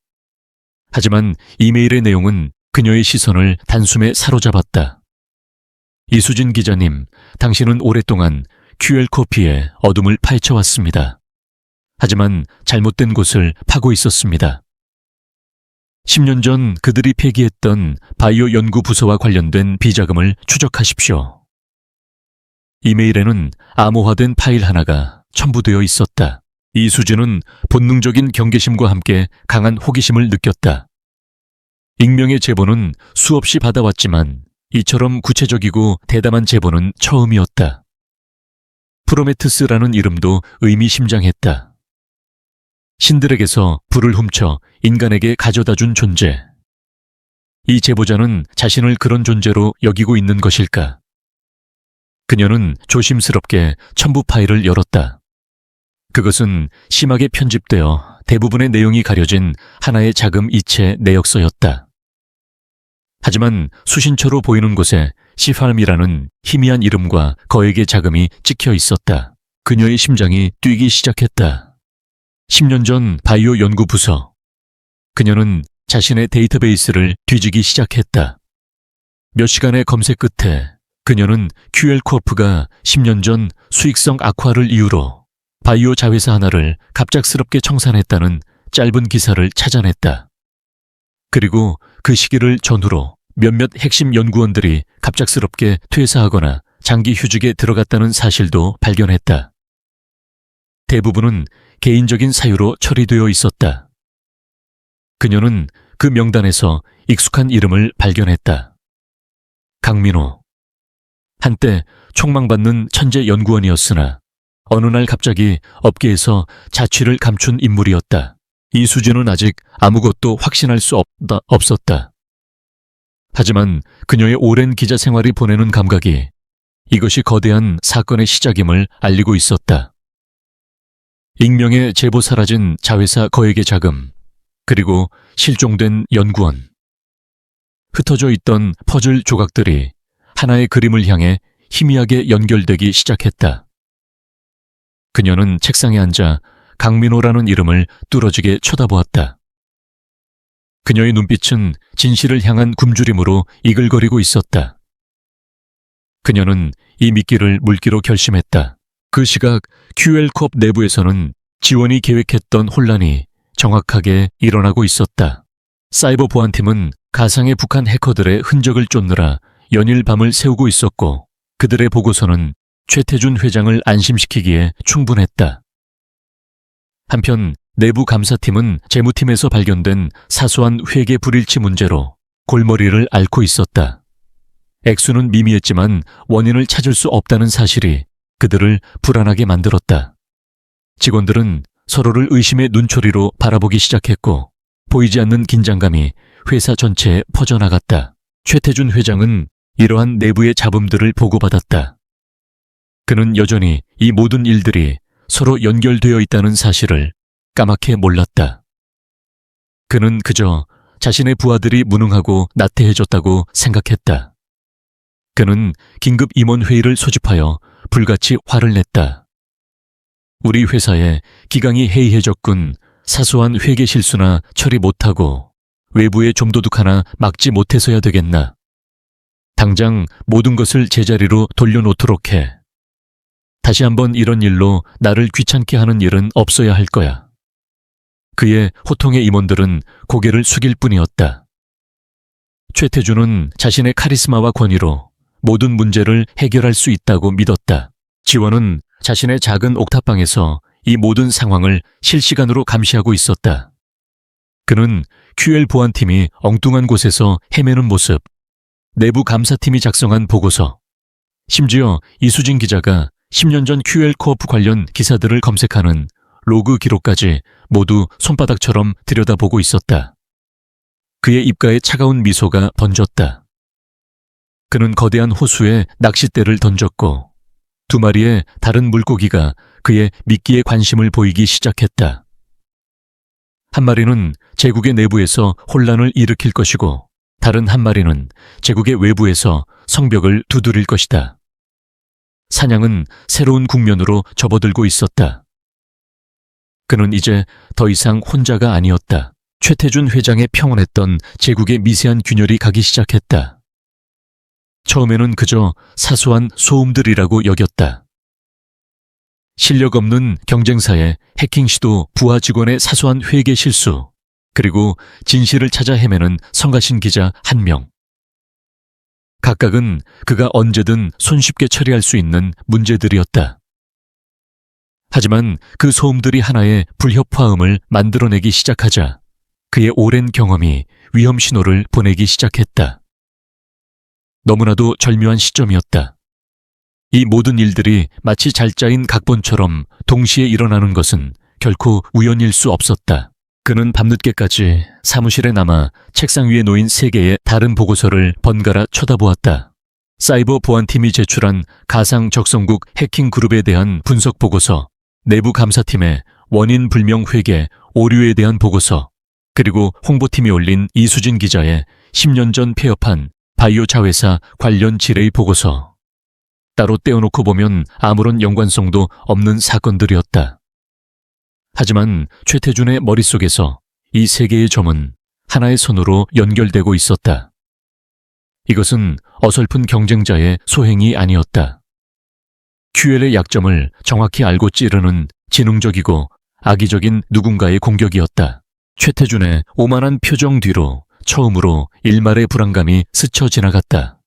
[SPEAKER 1] 하지만 이메일의 내용은 그녀의 시선을 단숨에 사로잡았다. 이수진 기자님, 당신은 오랫동안 QL코피의 어둠을 파헤쳐왔습니다. 하지만 잘못된 곳을 파고 있었습니다. 10년 전 그들이 폐기했던 바이오 연구 부서와 관련된 비자금을 추적하십시오. 이메일에는 암호화된 파일 하나가 첨부되어 있었다. 이수진은 본능적인 경계심과 함께 강한 호기심을 느꼈다. 익명의 제보는 수없이 받아왔지만 이처럼 구체적이고 대담한 제보는 처음이었다. 프로메테스라는 이름도 의미심장했다. 신들에게서 불을 훔쳐 인간에게 가져다준 존재. 이 제보자는 자신을 그런 존재로 여기고 있는 것일까? 그녀는 조심스럽게 첨부 파일을 열었다. 그것은 심하게 편집되어 대부분의 내용이 가려진 하나의 자금 이체 내역서였다. 하지만 수신처로 보이는 곳에 시팔미라는 희미한 이름과 거액의 자금이 찍혀 있었다. 그녀의 심장이 뛰기 시작했다. 10년 전 바이오 연구 부서. 그녀는 자신의 데이터베이스를 뒤지기 시작했다. 몇 시간의 검색 끝에 그녀는 QL코프가 10년 전 수익성 악화를 이유로 바이오 자회사 하나를 갑작스럽게 청산했다는 짧은 기사를 찾아냈다. 그리고 그 시기를 전후로 몇몇 핵심 연구원들이 갑작스럽게 퇴사하거나 장기 휴직에 들어갔다는 사실도 발견했다. 대부분은 개인적인 사유로 처리되어 있었다. 그녀는 그 명단에서 익숙한 이름을 발견했다. 강민호. 한때 촉망받는 천재 연구원이었으나 어느 날 갑자기 업계에서 자취를 감춘 인물이었다. 이수진은 아직 아무것도 확신할 수 없었다. 하지만 그녀의 오랜 기자 생활이 보내는 감각이 이것이 거대한 사건의 시작임을 알리고 있었다. 익명의 제보 사라진 자회사 거액의 자금, 그리고 실종된 연구원. 흩어져 있던 퍼즐 조각들이 하나의 그림을 향해 희미하게 연결되기 시작했다. 그녀는 책상에 앉아 강민호라는 이름을 뚫어지게 쳐다보았다. 그녀의 눈빛은 진실을 향한 굶주림으로 이글거리고 있었다. 그녀는 이 미끼를 물기로 결심했다. 그 시각 QL코업 내부에서는 지원이 계획했던 혼란이 정확하게 일어나고 있었다. 사이버 보안팀은 가상의 북한 해커들의 흔적을 쫓느라 연일 밤을 새우고 있었고 그들의 보고서는 최태준 회장을 안심시키기에 충분했다. 한편 내부 감사팀은 재무팀에서 발견된 사소한 회계 불일치 문제로 골머리를 앓고 있었다. 액수는 미미했지만 원인을 찾을 수 없다는 사실이 그들을 불안하게 만들었다. 직원들은 서로를 의심의 눈초리로 바라보기 시작했고 보이지 않는 긴장감이 회사 전체에 퍼져나갔다. 최태준 회장은 이러한 내부의 잡음들을 보고받았다. 그는 여전히 이 모든 일들이 서로 연결되어 있다는 사실을 까맣게 몰랐다. 그는 그저 자신의 부하들이 무능하고 나태해졌다고 생각했다. 그는 긴급 임원회의를 소집하여 불같이 화를 냈다. 우리 회사에 기강이 해이해졌군. 사소한 회계 실수나 처리 못하고 외부의 좀도둑 하나 막지 못해서야 되겠나. 당장 모든 것을 제자리로 돌려놓도록 해. 다시 한번 이런 일로 나를 귀찮게 하는 일은 없어야 할 거야. 그의 호통의 임원들은 고개를 숙일 뿐이었다. 최태준은 자신의 카리스마와 권위로 모든 문제를 해결할 수 있다고 믿었다. 지원은 자신의 작은 옥탑방에서 이 모든 상황을 실시간으로 감시하고 있었다. 그는 QL 보안팀이 엉뚱한 곳에서 헤매는 모습, 내부 감사팀이 작성한 보고서, 심지어 이수진 기자가 10년 전 QL 코어프 관련 기사들을 검색하는 로그 기록까지 모두 손바닥처럼 들여다보고 있었다. 그의 입가에 차가운 미소가 번졌다. 그는 거대한 호수에 낚싯대를 던졌고 2마리의 다른 물고기가 그의 미끼에 관심을 보이기 시작했다. 한 마리는 제국의 내부에서 혼란을 일으킬 것이고 다른 한 마리는 제국의 외부에서 성벽을 두드릴 것이다. 사냥은 새로운 국면으로 접어들고 있었다. 그는 이제 더 이상 혼자가 아니었다. 최태준 회장의 평온했던 제국의 미세한 균열이 가기 시작했다. 처음에는 그저 사소한 소음들이라고 여겼다. 실력 없는 경쟁사의 해킹 시도, 부하 직원의 사소한 회계 실수, 그리고 진실을 찾아 헤매는 성가신 기자 1명. 각각은 그가 언제든 손쉽게 처리할 수 있는 문제들이었다. 하지만 그 소음들이 하나의 불협화음을 만들어내기 시작하자 그의 오랜 경험이 위험 신호를 보내기 시작했다. 너무나도 절묘한 시점이었다. 이 모든 일들이 마치 잘 짜인 각본처럼 동시에 일어나는 것은 결코 우연일 수 없었다. 그는 밤늦게까지 사무실에 남아 책상 위에 놓인 3개의 다른 보고서를 번갈아 쳐다보았다. 사이버 보안팀이 제출한 가상 적성국 해킹 그룹에 대한 분석 보고서, 내부 감사팀의 원인 불명 회계 오류에 대한 보고서, 그리고 홍보팀이 올린 이수진 기자의 10년 전 폐업한 바이오 자회사 관련 지뢰의 보고서. 따로 떼어놓고 보면 아무런 연관성도 없는 사건들이었다. 하지만 최태준의 머릿속에서 이 3개의 점은 하나의 선으로 연결되고 있었다. 이것은 어설픈 경쟁자의 소행이 아니었다. QL의 약점을 정확히 알고 찌르는 지능적이고 악의적인 누군가의 공격이었다. 최태준의 오만한 표정 뒤로 처음으로 일말의 불안감이 스쳐 지나갔다.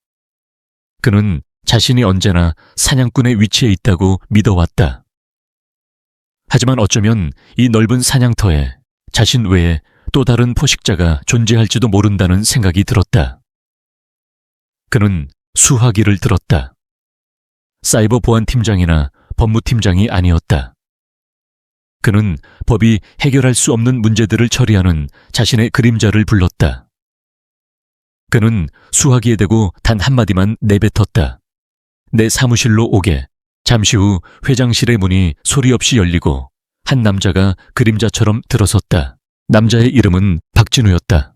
[SPEAKER 1] 그는 자신이 언제나 사냥꾼의 위치에 있다고 믿어왔다. 하지만 어쩌면 이 넓은 사냥터에 자신 외에 또 다른 포식자가 존재할지도 모른다는 생각이 들었다. 그는 수화기를 들었다. 사이버 보안팀장이나 법무팀장이 아니었다. 그는 법이 해결할 수 없는 문제들을 처리하는 자신의 그림자를 불렀다. 그는 수화기에 대고 단 한마디만 내뱉었다. 내 사무실로 오게. 잠시 후 회장실의 문이 소리 없이 열리고 한 남자가 그림자처럼 들어섰다. 남자의 이름은 박진우였다.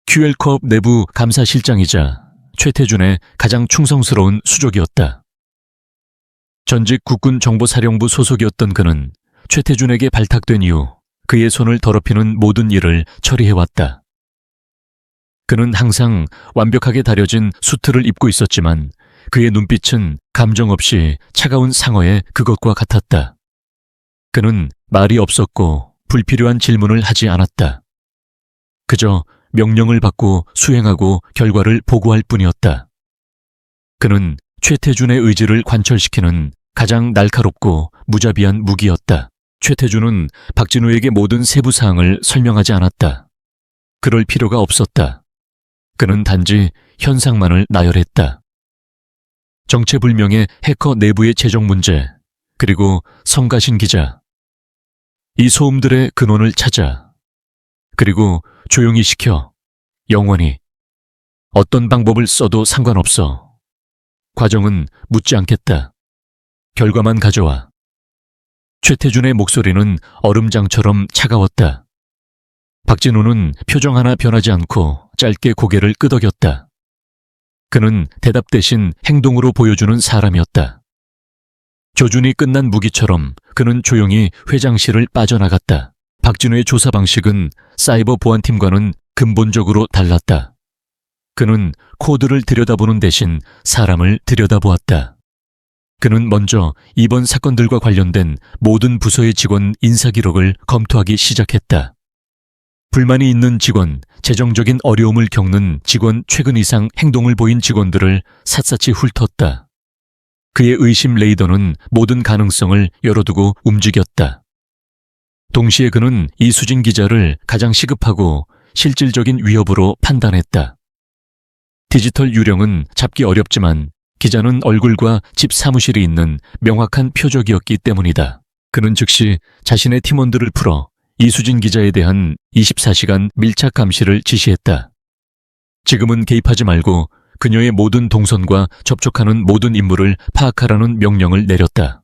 [SPEAKER 1] QL코업 내부 감사실장이자 최태준의 가장 충성스러운 수족이었다. 전직 국군정보사령부 소속이었던 그는 최태준에게 발탁된 이후 그의 손을 더럽히는 모든 일을 처리해왔다. 그는 항상 완벽하게 다려진 수트를 입고 있었지만 그의 눈빛은 감정 없이 차가운 상어의 그것과 같았다. 그는 말이 없었고 불필요한 질문을 하지 않았다. 그저 명령을 받고 수행하고 결과를 보고할 뿐이었다. 그는 최태준의 의지를 관철시키는 가장 날카롭고 무자비한 무기였다. 최태준은 박진우에게 모든 세부 사항을 설명하지 않았다. 그럴 필요가 없었다. 그는 단지 현상만을 나열했다. 정체불명의 해커 내부의 재정 문제, 그리고 성가신 기자. 이 소음들의 근원을 찾아, 그리고 조용히 시켜, 영원히. 어떤 방법을 써도 상관없어. 과정은 묻지 않겠다. 결과만 가져와. 최태준의 목소리는 얼음장처럼 차가웠다. 박진우는 표정 하나 변하지 않고 짧게 고개를 끄덕였다. 그는 대답 대신 행동으로 보여주는 사람이었다. 조준이 끝난 무기처럼 그는 조용히 회장실을 빠져나갔다. 박진우의 조사 방식은 사이버 보안팀과는 근본적으로 달랐다. 그는 코드를 들여다보는 대신 사람을 들여다보았다. 그는 먼저 이번 사건들과 관련된 모든 부서의 직원 인사 기록을 검토하기 시작했다. 불만이 있는 직원, 재정적인 어려움을 겪는 직원, 최근 이상 행동을 보인 직원들을 샅샅이 훑었다. 그의 의심 레이더는 모든 가능성을 열어두고 움직였다. 동시에 그는 이수진 기자를 가장 시급하고 실질적인 위협으로 판단했다. 디지털 유령은 잡기 어렵지만 기자는 얼굴과 집 사무실이 있는 명확한 표적이었기 때문이다. 그는 즉시 자신의 팀원들을 풀어 이수진 기자에 대한 24시간 밀착 감시를 지시했다. 지금은 개입하지 말고 그녀의 모든 동선과 접촉하는 모든 인물을 파악하라는 명령을 내렸다.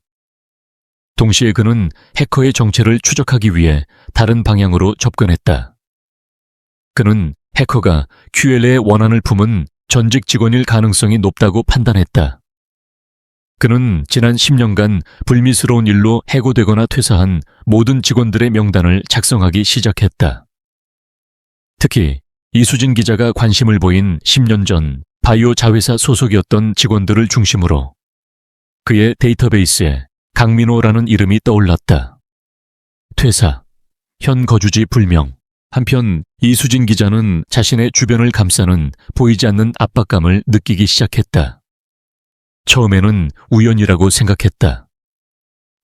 [SPEAKER 1] 동시에 그는 해커의 정체를 추적하기 위해 다른 방향으로 접근했다. 그는 해커가 QL의 원한을 품은 전직 직원일 가능성이 높다고 판단했다. 그는 지난 10년간 불미스러운 일로 해고되거나 퇴사한 모든 직원들의 명단을 작성하기 시작했다. 특히 이수진 기자가 관심을 보인 10년 전 바이오 자회사 소속이었던 직원들을 중심으로 그의 데이터베이스에 강민호라는 이름이 떠올랐다. 퇴사, 현 거주지 불명. 한편 이수진 기자는 자신의 주변을 감싸는 보이지 않는 압박감을 느끼기 시작했다. 처음에는 우연이라고 생각했다.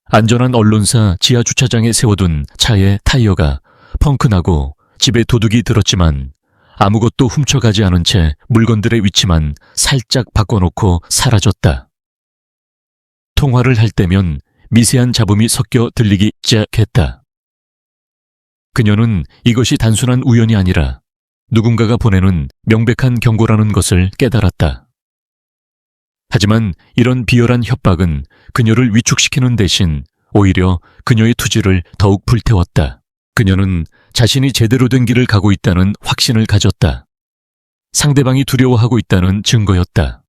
[SPEAKER 1] 안전한 언론사 지하 주차장에 세워둔 차의 타이어가 펑크나고 집에 도둑이 들었지만 아무것도 훔쳐가지 않은 채 물건들의 위치만 살짝 바꿔놓고 사라졌다. 통화를 할 때면 미세한 잡음이 섞여 들리기 시작했다. 그녀는 이것이 단순한 우연이 아니라 누군가가 보내는 명백한 경고라는 것을 깨달았다. 하지만 이런 비열한 협박은 그녀를 위축시키는 대신 오히려 그녀의 투지를 더욱 불태웠다. 그녀는 자신이 제대로 된 길을 가고 있다는 확신을 가졌다. 상대방이 두려워하고 있다는 증거였다.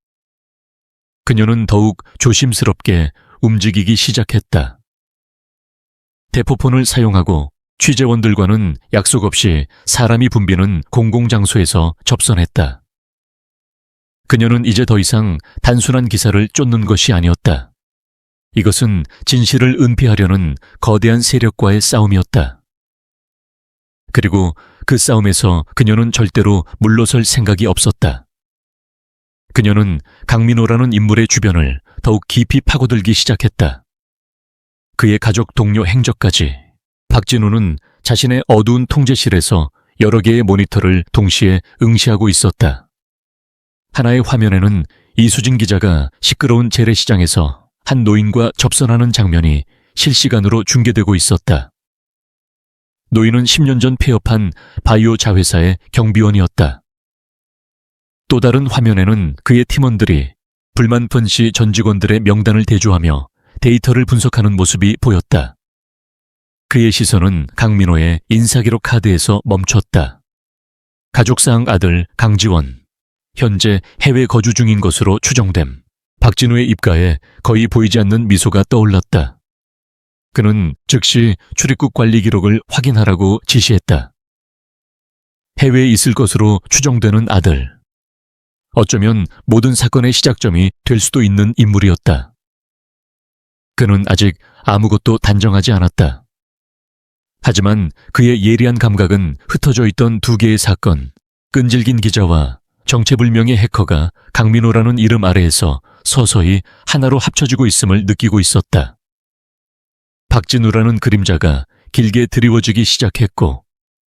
[SPEAKER 1] 그녀는 더욱 조심스럽게 움직이기 시작했다. 대포폰을 사용하고 취재원들과는 약속 없이 사람이 붐비는 공공장소에서 접선했다. 그녀는 이제 더 이상 단순한 기사를 쫓는 것이 아니었다. 이것은 진실을 은폐하려는 거대한 세력과의 싸움이었다. 그리고 그 싸움에서 그녀는 절대로 물러설 생각이 없었다. 그녀는 강민호라는 인물의 주변을 더욱 깊이 파고들기 시작했다. 그의 가족 동료 행적까지. 박진우는 자신의 어두운 통제실에서 여러 개의 모니터를 동시에 응시하고 있었다. 하나의 화면에는 이수진 기자가 시끄러운 재래시장에서 한 노인과 접선하는 장면이 실시간으로 중계되고 있었다. 노인은 10년 전 폐업한 바이오 자회사의 경비원이었다. 또 다른 화면에는 그의 팀원들이 불만 분시 전 직원들의 명단을 대조하며 데이터를 분석하는 모습이 보였다. 그의 시선은 강민호의 인사기록 카드에서 멈췄다. 가족사항 아들 강지원, 현재 해외 거주 중인 것으로 추정됨. 박진우의 입가에 거의 보이지 않는 미소가 떠올랐다. 그는 즉시 출입국 관리 기록을 확인하라고 지시했다. 해외에 있을 것으로 추정되는 아들. 어쩌면 모든 사건의 시작점이 될 수도 있는 인물이었다. 그는 아직 아무것도 단정하지 않았다. 하지만 그의 예리한 감각은 흩어져 있던 두 개의 사건, 끈질긴 기자와 정체불명의 해커가 강민호라는 이름 아래에서 서서히 하나로 합쳐지고 있음을 느끼고 있었다. 박진우라는 그림자가 길게 드리워지기 시작했고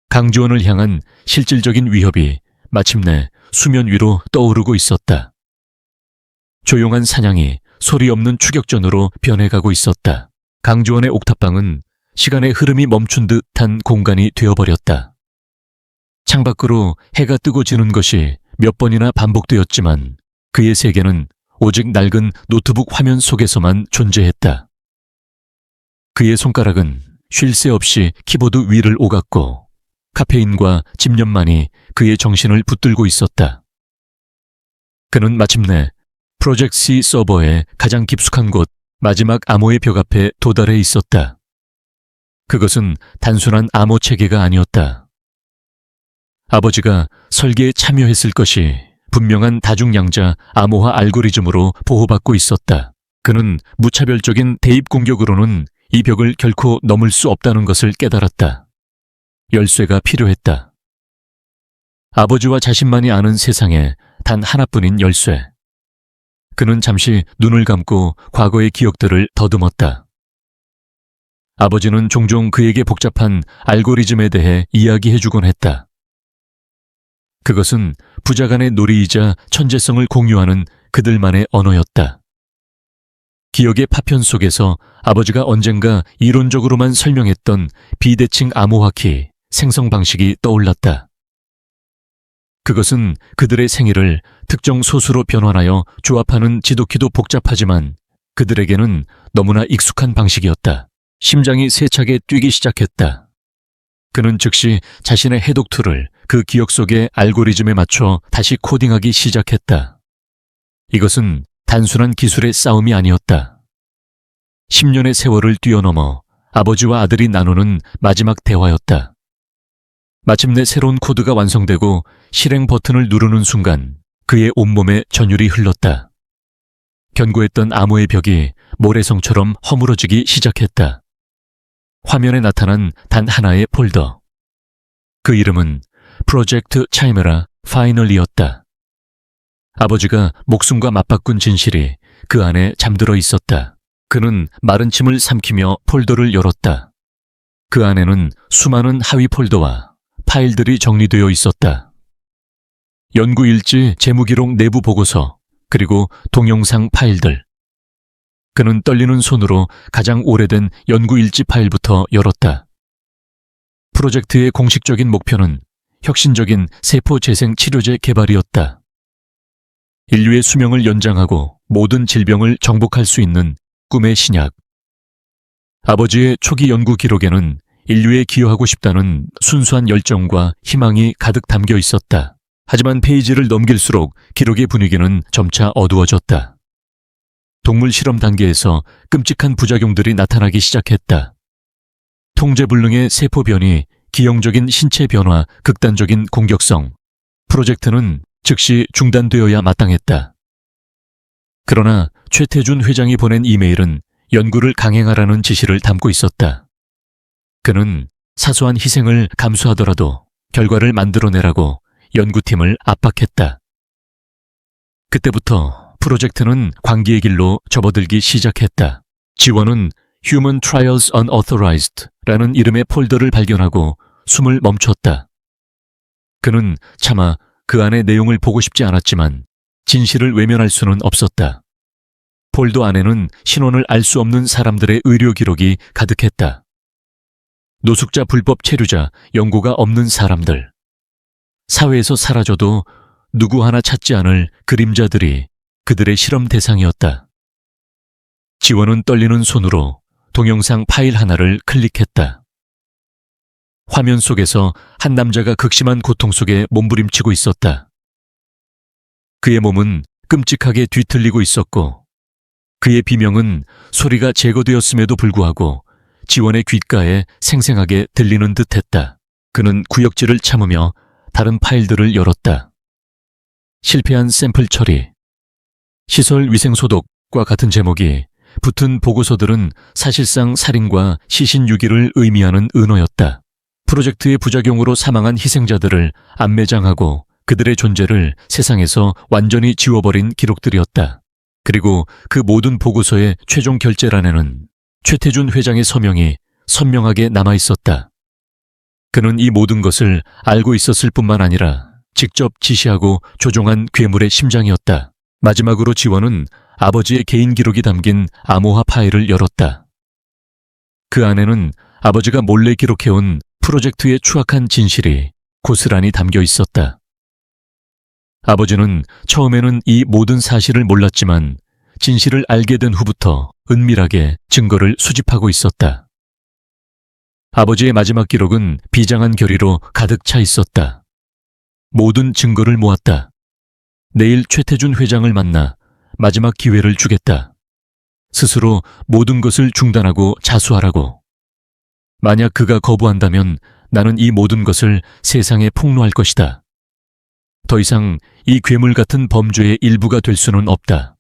[SPEAKER 1] 강지원을 향한 실질적인 위협이 마침내 수면 위로 떠오르고 있었다. 조용한 사냥이 소리 없는 추격전으로 변해가고 있었다. 강주원의 옥탑방은 시간의 흐름이 멈춘 듯한 공간이 되어버렸다. 창밖으로 해가 뜨고 지는 것이 몇 번이나 반복되었지만 그의 세계는 오직 낡은 노트북 화면 속에서만 존재했다. 그의 손가락은 쉴 새 없이 키보드 위를 오갔고 카페인과 집념만이 그의 정신을 붙들고 있었다. 그는 마침내 프로젝트 C 서버의 가장 깊숙한 곳 마지막 암호의 벽 앞에 도달해 있었다. 그것은 단순한 암호 체계가 아니었다. 아버지가 설계에 참여했을 것이 분명한 다중양자 암호화 알고리즘으로 보호받고 있었다. 그는 무차별적인 대입 공격으로는 이 벽을 결코 넘을 수 없다는 것을 깨달았다. 열쇠가 필요했다. 아버지와 자신만이 아는 세상에 단 하나뿐인 열쇠. 그는 잠시 눈을 감고 과거의 기억들을 더듬었다. 아버지는 종종 그에게 복잡한 알고리즘에 대해 이야기해주곤 했다. 그것은 부자 간의 놀이이자 천재성을 공유하는 그들만의 언어였다. 기억의 파편 속에서 아버지가 언젠가 이론적으로만 설명했던 비대칭 암호화키 생성 방식이 떠올랐다. 그것은 그들의 생일을 특정 소수로 변환하여 조합하는 지독히도 복잡하지만 그들에게는 너무나 익숙한 방식이었다. 심장이 세차게 뛰기 시작했다. 그는 즉시 자신의 해독 툴을 그 기억 속의 알고리즘에 맞춰 다시 코딩하기 시작했다. 이것은 단순한 기술의 싸움이 아니었다. 10년의 세월을 뛰어넘어 아버지와 아들이 나누는 마지막 대화였다. 마침내 새로운 코드가 완성되고 실행 버튼을 누르는 순간 그의 온몸에 전율이 흘렀다. 견고했던 암호의 벽이 모래성처럼 허물어지기 시작했다. 화면에 나타난 단 하나의 폴더. 그 이름은 프로젝트 차이메라 파이널이었다. 아버지가 목숨과 맞바꾼 진실이 그 안에 잠들어 있었다. 그는 마른 침을 삼키며 폴더를 열었다. 그 안에는 수많은 하위 폴더와 파일들이 정리되어 있었다. 연구일지, 재무기록 내부 보고서, 그리고 동영상 파일들. 그는 떨리는 손으로 가장 오래된 연구일지 파일부터 열었다. 프로젝트의 공식적인 목표는 혁신적인 세포 재생 치료제 개발이었다. 인류의 수명을 연장하고 모든 질병을 정복할 수 있는 꿈의 신약. 아버지의 초기 연구 기록에는 인류에 기여하고 싶다는 순수한 열정과 희망이 가득 담겨 있었다. 하지만 페이지를 넘길수록 기록의 분위기는 점차 어두워졌다. 동물 실험 단계에서 끔찍한 부작용들이 나타나기 시작했다. 통제불능의 세포 변이, 기형적인 신체 변화, 극단적인 공격성. 프로젝트는 즉시 중단되어야 마땅했다. 그러나 최태준 회장이 보낸 이메일은 연구를 강행하라는 지시를 담고 있었다. 그는 사소한 희생을 감수하더라도 결과를 만들어내라고 연구팀을 압박했다. 그때부터 프로젝트는 광기의 길로 접어들기 시작했다. 지원은 Human Trials Unauthorized라는 이름의 폴더를 발견하고 숨을 멈췄다. 그는 차마 그 안의 내용을 보고 싶지 않았지만 진실을 외면할 수는 없었다. 폴더 안에는 신원을 알 수 없는 사람들의 의료 기록이 가득했다. 노숙자, 불법 체류자, 연고가 없는 사람들. 사회에서 사라져도 누구 하나 찾지 않을 그림자들이 그들의 실험 대상이었다. 지원은 떨리는 손으로 동영상 파일 하나를 클릭했다. 화면 속에서 한 남자가 극심한 고통 속에 몸부림치고 있었다. 그의 몸은 끔찍하게 뒤틀리고 있었고 그의 비명은 소리가 제거되었음에도 불구하고 지원의 귓가에 생생하게 들리는 듯했다. 그는 구역질을 참으며 다른 파일들을 열었다. 실패한 샘플 처리, 시설 위생 소독과 같은 제목이 붙은 보고서들은 사실상 살인과 시신 유기를 의미하는 은어였다. 프로젝트의 부작용으로 사망한 희생자들을 안매장하고 그들의 존재를 세상에서 완전히 지워버린 기록들이었다. 그리고 그 모든 보고서의 최종 결재란에는 최태준 회장의 서명이 선명하게 남아있었다. 그는 이 모든 것을 알고 있었을 뿐만 아니라 직접 지시하고 조종한 괴물의 심장이었다. 마지막으로 지원은 아버지의 개인 기록이 담긴 암호화 파일을 열었다. 그 안에는 아버지가 몰래 기록해온 프로젝트의 추악한 진실이 고스란히 담겨 있었다. 아버지는 처음에는 이 모든 사실을 몰랐지만 진실을 알게 된 후부터 은밀하게 증거를 수집하고 있었다. 아버지의 마지막 기록은 비장한 결의로 가득 차 있었다. 모든 증거를 모았다. 내일 최태준 회장을 만나 마지막 기회를 주겠다. 스스로 모든 것을 중단하고 자수하라고. 만약 그가 거부한다면 나는 이 모든 것을 세상에 폭로할 것이다. 더 이상 이 괴물 같은 범죄의 일부가 될 수는 없다.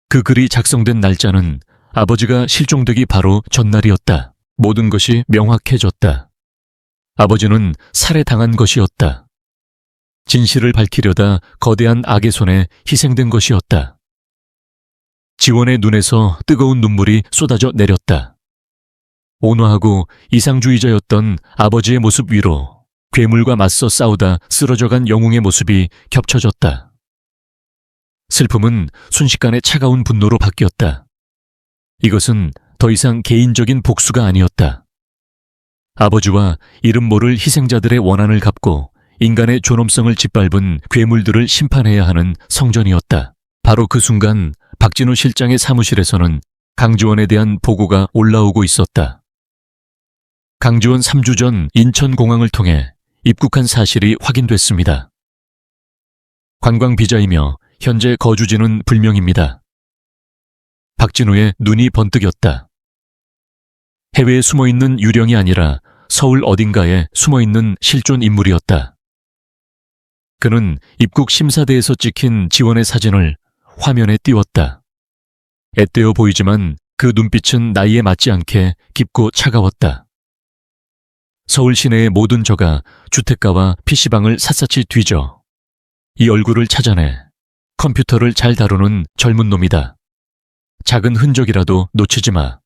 [SPEAKER 1] 그 글이 작성된 날짜는 아버지가 실종되기 바로 전날이었다. 모든 것이 명확해졌다. 아버지는 살해당한 것이었다. 진실을 밝히려다 거대한 악의 손에 희생된 것이었다. 지원의 눈에서 뜨거운 눈물이 쏟아져 내렸다. 온화하고 이상주의자였던 아버지의 모습 위로 괴물과 맞서 싸우다 쓰러져간 영웅의 모습이 겹쳐졌다. 슬픔은 순식간에 차가운 분노로 바뀌었다. 이것은 더 이상 개인적인 복수가 아니었다. 아버지와 이름 모를 희생자들의 원한을 갚고 인간의 존엄성을 짓밟은 괴물들을 심판해야 하는 성전이었다. 바로 그 순간 박진우 실장의 사무실에서는 강지원에 대한 보고가 올라오고 있었다. 강지원 3주 전 인천공항을 통해 입국한 사실이 확인됐습니다. 관광 비자이며 현재 거주지는 불명입니다. 박진우의 눈이 번뜩였다. 해외에 숨어있는 유령이 아니라 서울 어딘가에 숨어있는 실존 인물이었다. 그는 입국 심사대에서 찍힌 지원의 사진을 화면에 띄웠다. 앳되어 보이지만 그 눈빛은 나이에 맞지 않게 깊고 차가웠다. 서울 시내의 모든 저가 주택가와 PC방을 샅샅이 뒤져 이 얼굴을 찾아내 컴퓨터를 잘 다루는 젊은 놈이다. 작은 흔적이라도 놓치지 마.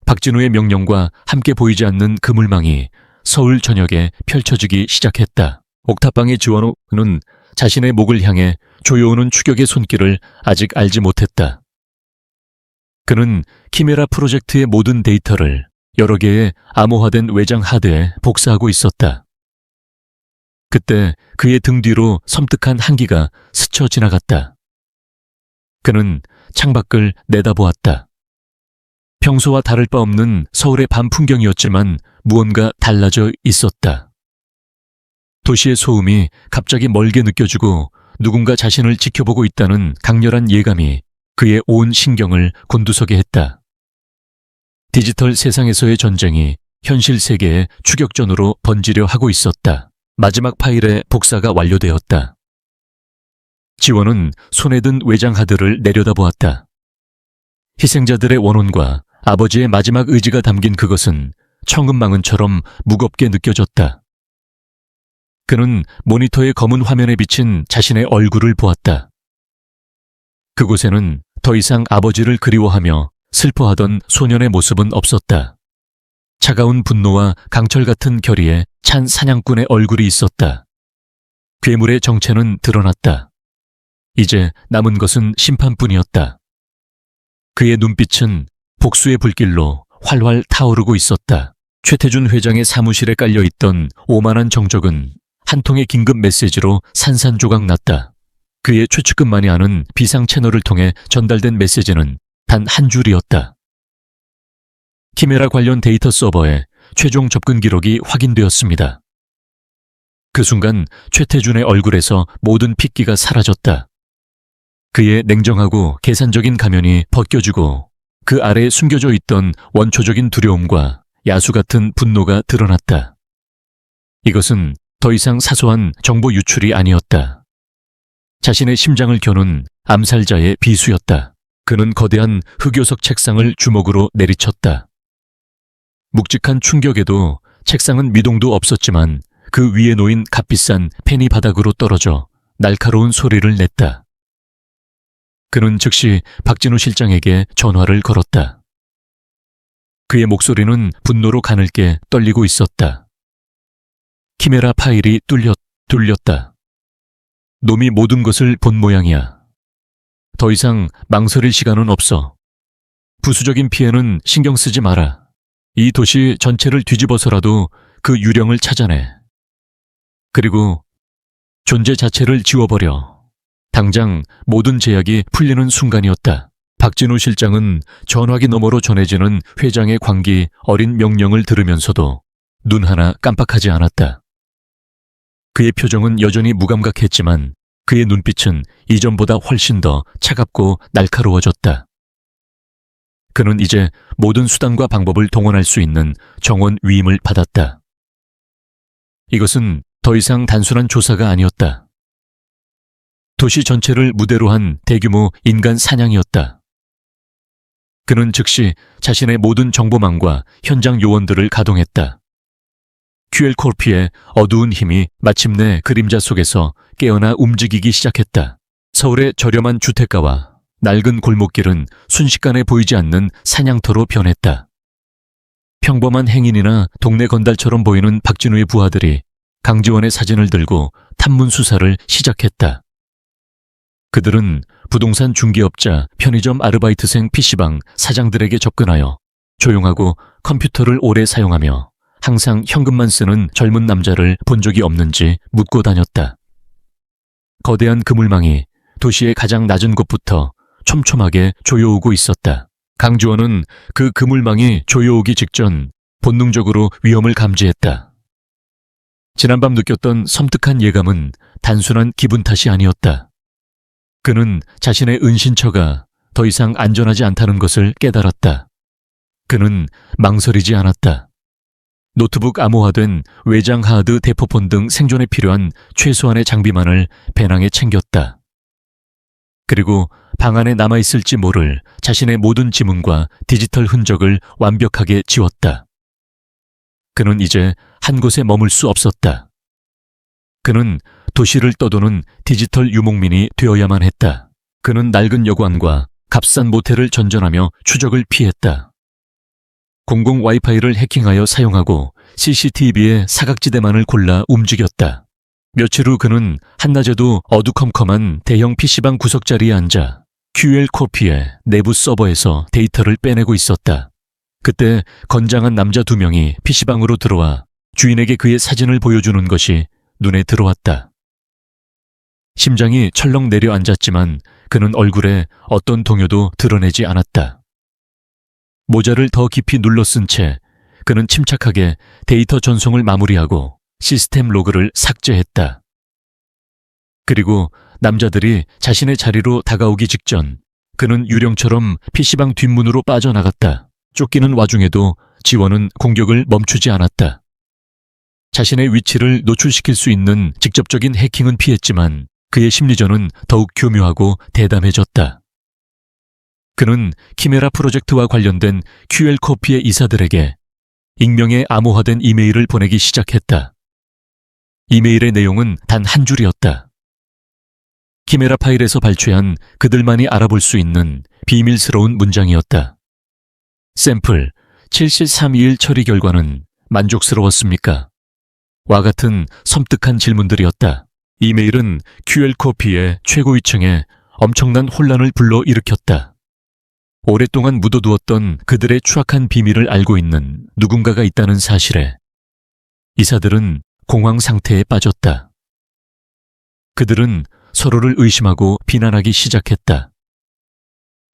[SPEAKER 1] 박진우의 명령과 함께 보이지 않는 그물망이 서울 전역에 펼쳐지기 시작했다. 옥탑방의 지원호는 자신의 목을 향해 조여오는 추격의 손길을 아직 알지 못했다. 그는 키메라 프로젝트의 모든 데이터를 여러 개의 암호화된 외장 하드에 복사하고 있었다. 그때 그의 등 뒤로 섬뜩한 한기가 스쳐 지나갔다. 그는 창밖을 내다보았다. 평소와 다를 바 없는 서울의 밤 풍경이었지만 무언가 달라져 있었다. 도시의 소음이 갑자기 멀게 느껴지고 누군가 자신을 지켜보고 있다는 강렬한 예감이 그의 온 신경을 곤두서게 했다. 디지털 세상에서의 전쟁이 현실 세계의 추격전으로 번지려 하고 있었다. 마지막 파일의 복사가 완료되었다. 지원은 손에 든 외장 하드를 내려다보았다. 희생자들의 원혼과 아버지의 마지막 의지가 담긴 그것은 청음망은처럼 무겁게 느껴졌다. 그는 모니터의 검은 화면에 비친 자신의 얼굴을 보았다. 그곳에는 더 이상 아버지를 그리워하며 슬퍼하던 소년의 모습은 없었다. 차가운 분노와 강철 같은 결의에 찬 사냥꾼의 얼굴이 있었다. 괴물의 정체는 드러났다. 이제 남은 것은 심판뿐이었다. 그의 눈빛은 복수의 불길로 활활 타오르고 있었다. 최태준 회장의 사무실에 깔려있던 오만한 정적은 한 통의 긴급 메시지로 산산조각 났다. 그의 최측근만이 아는 비상 채널을 통해 전달된 메시지는 단 한 줄이었다. 키메라 관련 데이터 서버에 최종 접근 기록이 확인되었습니다. 그 순간 최태준의 얼굴에서 모든 핏기가 사라졌다. 그의 냉정하고 계산적인 가면이 벗겨지고 그 아래에 숨겨져 있던 원초적인 두려움과 야수 같은 분노가 드러났다. 이것은 더 이상 사소한 정보 유출이 아니었다. 자신의 심장을 겨눈 암살자의 비수였다. 그는 거대한 흑요석 책상을 주먹으로 내리쳤다. 묵직한 충격에도 책상은 미동도 없었지만 그 위에 놓인 값비싼 펜이 바닥으로 떨어져 날카로운 소리를 냈다. 그는 즉시 박진우 실장에게 전화를 걸었다. 그의 목소리는 분노로 가늘게 떨리고 있었다. 키메라 파일이 뚫렸다. 둘렸다. 놈이 모든 것을 본 모양이야. 더 이상 망설일 시간은 없어. 부수적인 피해는 신경 쓰지 마라. 이 도시 전체를 뒤집어서라도 그 유령을 찾아내. 그리고 존재 자체를 지워버려. 당장 모든 제약이 풀리는 순간이었다. 박진우 실장은 전화기 너머로 전해지는 회장의 광기 어린 명령을 들으면서도 눈 하나 깜빡하지 않았다. 그의 표정은 여전히 무감각했지만 그의 눈빛은 이전보다 훨씬 더 차갑고 날카로워졌다. 그는 이제 모든 수단과 방법을 동원할 수 있는 정원 위임을 받았다. 이것은 더 이상 단순한 조사가 아니었다. 도시 전체를 무대로 한 대규모 인간 사냥이었다. 그는 즉시 자신의 모든 정보망과 현장 요원들을 가동했다. QL코르피의 어두운 힘이 마침내 그림자 속에서 깨어나 움직이기 시작했다. 서울의 저렴한 주택가와 낡은 골목길은 순식간에 보이지 않는 사냥터로 변했다. 평범한 행인이나 동네 건달처럼 보이는 박진우의 부하들이 강지원의 사진을 들고 탐문 수사를 시작했다. 그들은 부동산 중개업자, 편의점 아르바이트생 PC방 사장들에게 접근하여 조용하고 컴퓨터를 오래 사용하며 항상 현금만 쓰는 젊은 남자를 본 적이 없는지 묻고 다녔다. 거대한 그물망이 도시의 가장 낮은 곳부터 촘촘하게 조여오고 있었다. 강주원은 그 그물망이 조여오기 직전 본능적으로 위험을 감지했다. 지난밤 느꼈던 섬뜩한 예감은 단순한 기분 탓이 아니었다. 그는 자신의 은신처가 더 이상 안전하지 않다는 것을 깨달았다. 그는 망설이지 않았다. 노트북 암호화된 외장 하드 대포폰 등 생존에 필요한 최소한의 장비만을 배낭에 챙겼다. 그리고 방 안에 남아있을지 모를 자신의 모든 지문과 디지털 흔적을 완벽하게 지웠다. 그는 이제 한 곳에 머물 수 없었다. 그는 도시를 떠도는 디지털 유목민이 되어야만 했다. 그는 낡은 여관과 값싼 모텔을 전전하며 추적을 피했다. 공공 와이파이를 해킹하여 사용하고 CCTV의 사각지대만을 골라 움직였다. 며칠 후 그는 한낮에도 어두컴컴한 대형 PC방 구석자리에 앉아 QL코피의 내부 서버에서 데이터를 빼내고 있었다. 그때 건장한 남자 2명이 PC방으로 들어와 주인에게 그의 사진을 보여주는 것이 눈에 들어왔다. 심장이 철렁 내려앉았지만 그는 얼굴에 어떤 동요도 드러내지 않았다. 모자를 더 깊이 눌러 쓴 채 그는 침착하게 데이터 전송을 마무리하고 시스템 로그를 삭제했다. 그리고 남자들이 자신의 자리로 다가오기 직전 그는 유령처럼 PC방 뒷문으로 빠져나갔다. 쫓기는 와중에도 지원은 공격을 멈추지 않았다. 자신의 위치를 노출시킬 수 있는 직접적인 해킹은 피했지만 그의 심리전은 더욱 교묘하고 대담해졌다. 그는 키메라 프로젝트와 관련된 QL코피의 이사들에게 익명의 암호화된 이메일을 보내기 시작했다. 이메일의 내용은 단 한 줄이었다. 키메라 파일에서 발췌한 그들만이 알아볼 수 있는 비밀스러운 문장이었다. 샘플 70321 처리 결과는 만족스러웠습니까? 와 같은 섬뜩한 질문들이었다. 이메일은 QL코피의 최고위층에 엄청난 혼란을 불러일으켰다. 오랫동안 묻어두었던 그들의 추악한 비밀을 알고 있는 누군가가 있다는 사실에 이사들은 공황 상태에 빠졌다. 그들은 서로를 의심하고 비난하기 시작했다.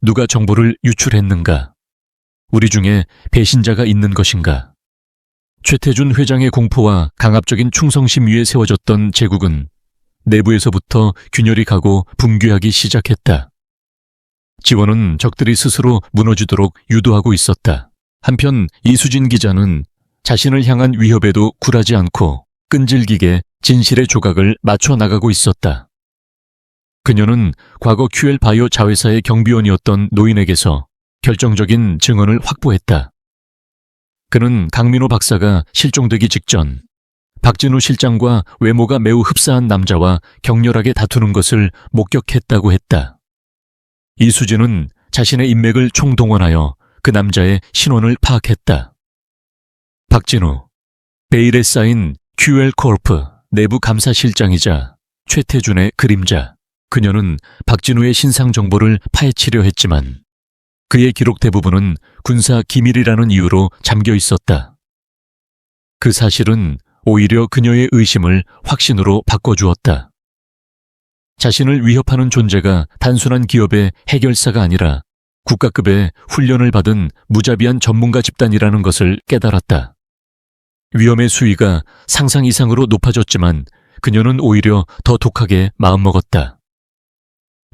[SPEAKER 1] 누가 정보를 유출했는가? 우리 중에 배신자가 있는 것인가? 최태준 회장의 공포와 강압적인 충성심 위에 세워졌던 제국은 내부에서부터 균열이 가고 붕괴하기 시작했다. 지원은 적들이 스스로 무너지도록 유도하고 있었다. 한편 이수진 기자는 자신을 향한 위협에도 굴하지 않고 끈질기게 진실의 조각을 맞춰 나가고 있었다. 그녀는 과거 QL바이오 자회사의 경비원이었던 노인에게서 결정적인 증언을 확보했다. 그는 강민호 박사가 실종되기 직전 박진우 실장과 외모가 매우 흡사한 남자와 격렬하게 다투는 것을 목격했다고 했다. 이수진은 자신의 인맥을 총동원하여 그 남자의 신원을 파악했다. 박진우, 베일에 쌓인 QL코르프 내부 감사실장이자 최태준의 그림자. 그녀는 박진우의 신상 정보를 파헤치려 했지만 그의 기록 대부분은 군사 기밀이라는 이유로 잠겨 있었다. 그 사실은 오히려 그녀의 의심을 확신으로 바꿔주었다. 자신을 위협하는 존재가 단순한 기업의 해결사가 아니라 국가급의 훈련을 받은 무자비한 전문가 집단이라는 것을 깨달았다. 위험의 수위가 상상 이상으로 높아졌지만 그녀는 오히려 더 독하게 마음먹었다.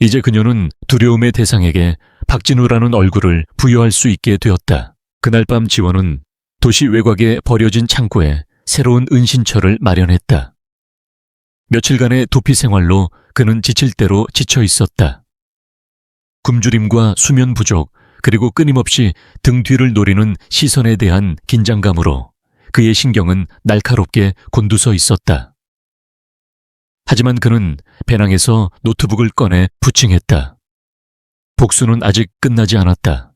[SPEAKER 1] 이제 그녀는 두려움의 대상에게 박진우라는 얼굴을 부여할 수 있게 되었다. 그날 밤 지원은 도시 외곽에 버려진 창고에 새로운 은신처를 마련했다. 며칠간의 도피 생활로 그는 지칠 대로 지쳐 있었다. 굶주림과 수면 부족, 그리고 끊임없이 등 뒤를 노리는 시선에 대한 긴장감으로 그의 신경은 날카롭게 곤두서 있었다. 하지만 그는 배낭에서 노트북을 꺼내 부칭했다. 복수는 아직 끝나지 않았다.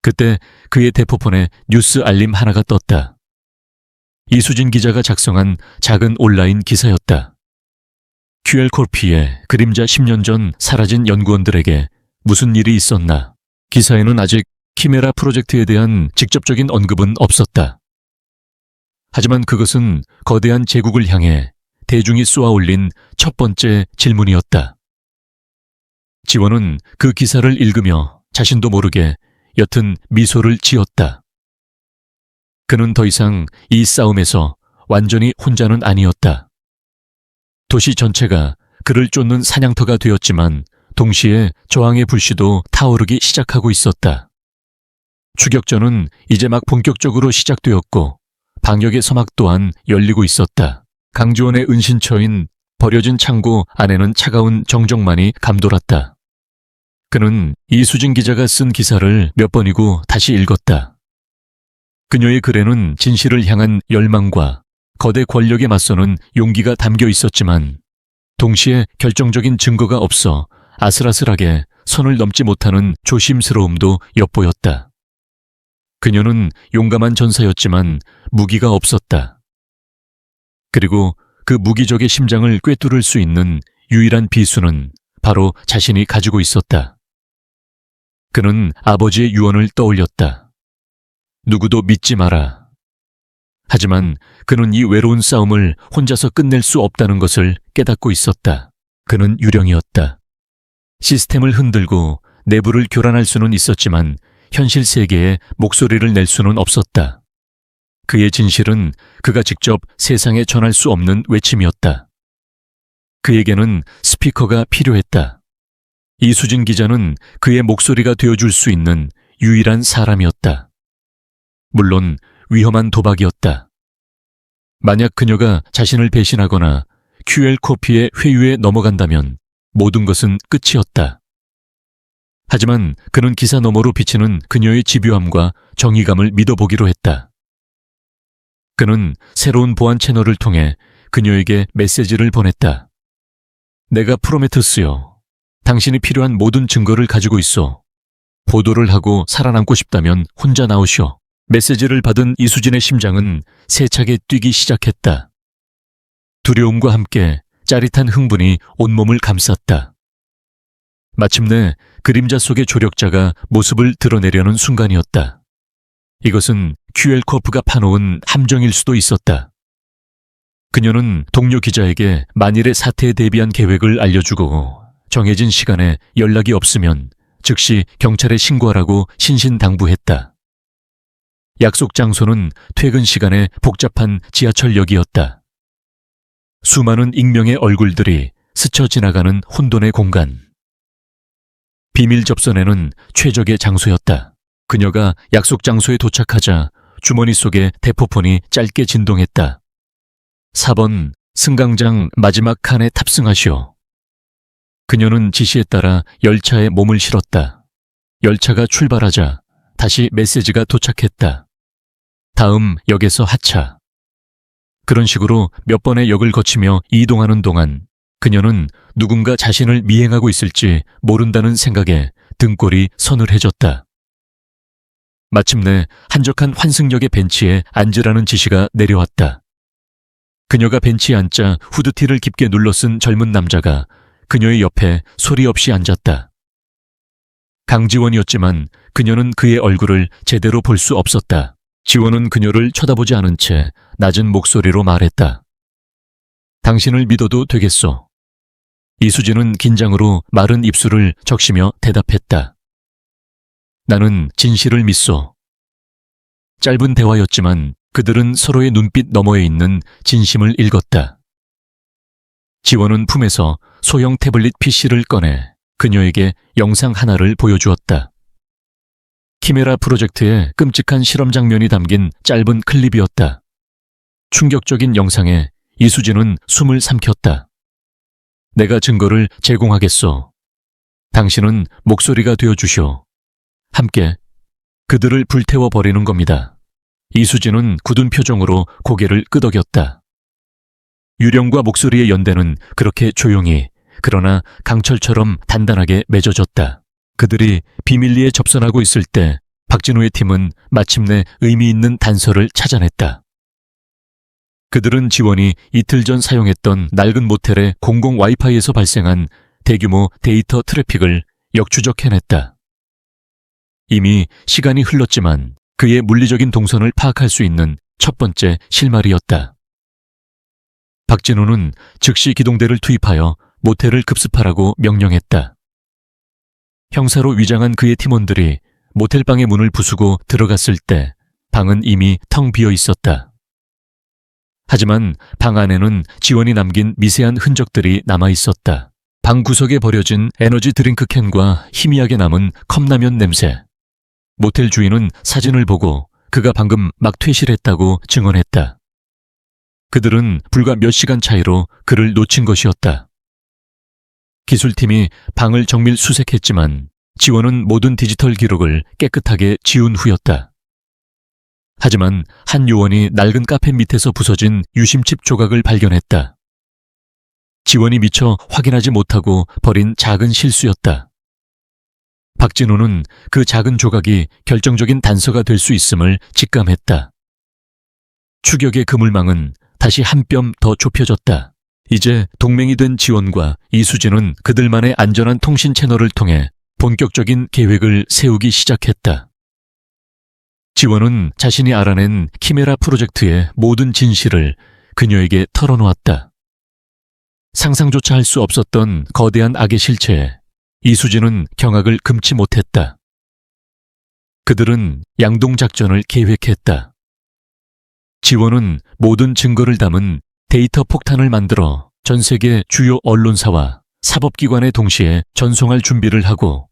[SPEAKER 1] 그때 그의 대포폰에 뉴스 알림 하나가 떴다. 이수진 기자가 작성한 작은 온라인 기사였다. QL코르피의 그림자 10년 전 사라진 연구원들에게 무슨 일이 있었나? 기사에는 아직 키메라 프로젝트에 대한 직접적인 언급은 없었다. 하지만 그것은 거대한 제국을 향해 대중이 쏘아올린 첫 번째 질문이었다. 지원은 그 기사를 읽으며 자신도 모르게 옅은 미소를 지었다. 그는 더 이상 이 싸움에서 완전히 혼자는 아니었다. 도시 전체가 그를 쫓는 사냥터가 되었지만 동시에 저항의 불씨도 타오르기 시작하고 있었다. 추격전은 이제 막 본격적으로 시작되었고 방역의 서막 또한 열리고 있었다. 강지원의 은신처인 버려진 창고 안에는 차가운 정적만이 감돌았다. 그는 이수진 기자가 쓴 기사를 몇 번이고 다시 읽었다. 그녀의 글에는 진실을 향한 열망과 거대 권력에 맞서는 용기가 담겨 있었지만 동시에 결정적인 증거가 없어 아슬아슬하게 선을 넘지 못하는 조심스러움도 엿보였다. 그녀는 용감한 전사였지만 무기가 없었다. 그리고 그 무기적의 심장을 꿰뚫을 수 있는 유일한 비수는 바로 자신이 가지고 있었다. 그는 아버지의 유언을 떠올렸다. 누구도 믿지 마라. 하지만 그는 이 외로운 싸움을 혼자서 끝낼 수 없다는 것을 깨닫고 있었다. 그는 유령이었다. 시스템을 흔들고 내부를 교란할 수는 있었지만 현실 세계에 목소리를 낼 수는 없었다. 그의 진실은 그가 직접 세상에 전할 수 없는 외침이었다. 그에게는 스피커가 필요했다. 이수진 기자는 그의 목소리가 되어줄 수 있는 유일한 사람이었다. 물론 위험한 도박이었다. 만약 그녀가 자신을 배신하거나 QL코피의 회유에 넘어간다면 모든 것은 끝이었다. 하지만 그는 기사 너머로 비치는 그녀의 집요함과 정의감을 믿어보기로 했다. 그는 새로운 보안 채널을 통해 그녀에게 메시지를 보냈다. 내가 프로메테우스요. 당신이 필요한 모든 증거를 가지고 있어. 보도를 하고 살아남고 싶다면 혼자 나오시오. 메시지를 받은 이수진의 심장은 세차게 뛰기 시작했다. 두려움과 함께 짜릿한 흥분이 온몸을 감쌌다. 마침내 그림자 속의 조력자가 모습을 드러내려는 순간이었다. 이것은 QL코프가 파놓은 함정일 수도 있었다. 그녀는 동료 기자에게 만일의 사태에 대비한 계획을 알려주고 정해진 시간에 연락이 없으면 즉시 경찰에 신고하라고 신신당부했다. 약속 장소는 퇴근 시간에 복잡한 지하철역이었다. 수많은 익명의 얼굴들이 스쳐 지나가는 혼돈의 공간. 비밀 접선에는 최적의 장소였다. 그녀가 약속 장소에 도착하자 주머니 속에 대포폰이 짧게 진동했다. 4번 승강장 마지막 칸에 탑승하시오. 그녀는 지시에 따라 열차에 몸을 실었다. 열차가 출발하자 다시 메시지가 도착했다. 다음 역에서 하차. 그런 식으로 몇 번의 역을 거치며 이동하는 동안 그녀는 누군가 자신을 미행하고 있을지 모른다는 생각에 등골이 서늘해졌다. 마침내 한적한 환승역의 벤치에 앉으라는 지시가 내려왔다. 그녀가 벤치에 앉자 후드티를 깊게 눌러 쓴 젊은 남자가 그녀의 옆에 소리 없이 앉았다. 강지원이었지만 그녀는 그의 얼굴을 제대로 볼 수 없었다. 지원은 그녀를 쳐다보지 않은 채 낮은 목소리로 말했다. 당신을 믿어도 되겠소. 이수진은 긴장으로 마른 입술을 적시며 대답했다. 나는 진실을 믿소. 짧은 대화였지만 그들은 서로의 눈빛 너머에 있는 진심을 읽었다. 지원은 품에서 소형 태블릿 PC를 꺼내 그녀에게 영상 하나를 보여주었다. 키메라 프로젝트의 끔찍한 실험 장면이 담긴 짧은 클립이었다. 충격적인 영상에 이수진은 숨을 삼켰다. 내가 증거를 제공하겠소. 당신은 목소리가 되어주시오. 함께 그들을 불태워버리는 겁니다. 이수진은 굳은 표정으로 고개를 끄덕였다. 유령과 목소리의 연대는 그렇게 조용히 그러나 강철처럼 단단하게 맺어졌다. 그들이 비밀리에 접선하고 있을 때 박진우의 팀은 마침내 의미 있는 단서를 찾아냈다. 그들은 지원이 이틀 전 사용했던 낡은 모텔의 공공 와이파이에서 발생한 대규모 데이터 트래픽을 역추적해냈다. 이미 시간이 흘렀지만 그의 물리적인 동선을 파악할 수 있는 첫 번째 실마리였다. 박진우는 즉시 기동대를 투입하여 모텔을 급습하라고 명령했다. 형사로 위장한 그의 팀원들이 모텔방의 문을 부수고 들어갔을 때 방은 이미 텅 비어 있었다. 하지만 방 안에는 지원이 남긴 미세한 흔적들이 남아 있었다. 방 구석에 버려진 에너지 드링크 캔과 희미하게 남은 컵라면 냄새. 모텔 주인은 사진을 보고 그가 방금 막 퇴실했다고 증언했다. 그들은 불과 몇 시간 차이로 그를 놓친 것이었다. 기술팀이 방을 정밀 수색했지만 지원은 모든 디지털 기록을 깨끗하게 지운 후였다. 하지만 한 요원이 낡은 카페 밑에서 부서진 유심칩 조각을 발견했다. 지원이 미처 확인하지 못하고 버린 작은 실수였다. 박진우는 그 작은 조각이 결정적인 단서가 될 수 있음을 직감했다. 추격의 그물망은 다시 한 뼘 더 좁혀졌다. 이제 동맹이 된 지원과 이수진은 그들만의 안전한 통신 채널을 통해 본격적인 계획을 세우기 시작했다. 지원은 자신이 알아낸 키메라 프로젝트의 모든 진실을 그녀에게 털어놓았다. 상상조차 할 수 없었던 거대한 악의 실체에 이수진은 경악을 금치 못했다. 그들은 양동작전을 계획했다. 지원은 모든 증거를 담은 데이터 폭탄을 만들어 전 세계 주요 언론사와 사법기관에 동시에 전송할 준비를 하고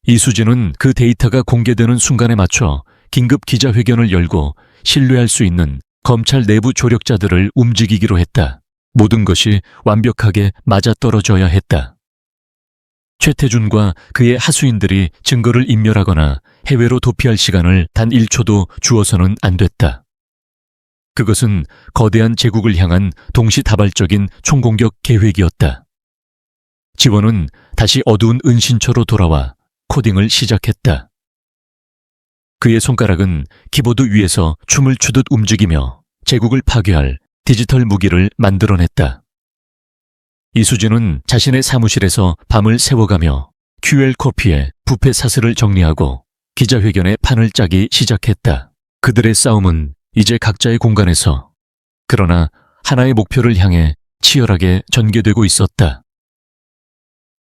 [SPEAKER 1] 이수진은 그 데이터가 공개되는 순간에 맞춰 긴급 기자회견을 열고 신뢰할 수 있는 검찰 내부 조력자들을 움직이기로 했다. 모든 것이 완벽하게 맞아떨어져야 했다. 최태준과 그의 하수인들이 증거를 인멸하거나 해외로 도피할 시간을 단 1초도 주어서는 안 됐다. 그것은 거대한 제국을 향한 동시다발적인 총공격 계획이었다. 지원은 다시 어두운 은신처로 돌아와 코딩을 시작했다. 그의 손가락은 키보드 위에서 춤을 추듯 움직이며 제국을 파괴할 디지털 무기를 만들어냈다. 이수진은 자신의 사무실에서 밤을 새워가며 QR 코피에 부패 사슬을 정리하고 기자회견의 판을 짜기 시작했다. 그들의 싸움은 이제 각자의 공간에서 그러나 하나의 목표를 향해 치열하게 전개되고 있었다.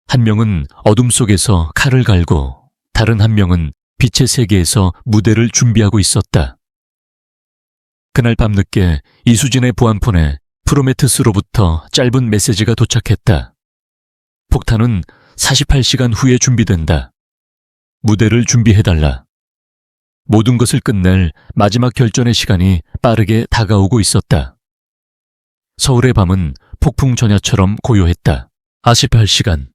[SPEAKER 1] 한 명은 어둠 속에서 칼을 갈고 다른 한 명은 빛의 세계에서 무대를 준비하고 있었다. 그날 밤늦게 이수진의 보안폰에 프로메테스로부터 짧은 메시지가 도착했다. 폭탄은 48시간 후에 준비된다. 무대를 준비해달라. 모든 것을 끝낼 마지막 결전의 시간이 빠르게 다가오고 있었다. 서울의 밤은 폭풍 전야처럼 고요했다. 48시간.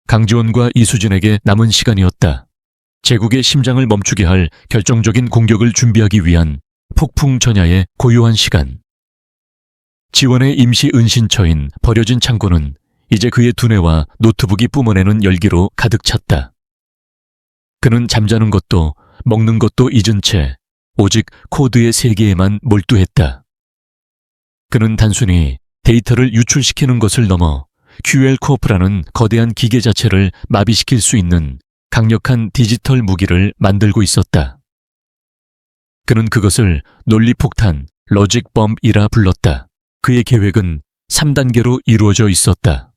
[SPEAKER 1] 강지원과 이수진에게 남은 시간이었다. 제국의 심장을 멈추게 할 결정적인 공격을 준비하기 위한 폭풍 전야의 고요한 시간. 지원의 임시 은신처인 버려진 창고는 이제 그의 두뇌와 노트북이 뿜어내는 열기로 가득 찼다. 그는 잠자는 것도 먹는 것도 잊은 채 오직 코드의 세계에만 몰두했다. 그는 단순히 데이터를 유출시키는 것을 넘어 QL 코어프라는 거대한 기계 자체를 마비시킬 수 있는 강력한 디지털 무기를 만들고 있었다. 그는 그것을 논리폭탄, 로직범이라 불렀다. 그의 계획은 3단계로 이루어져 있었다.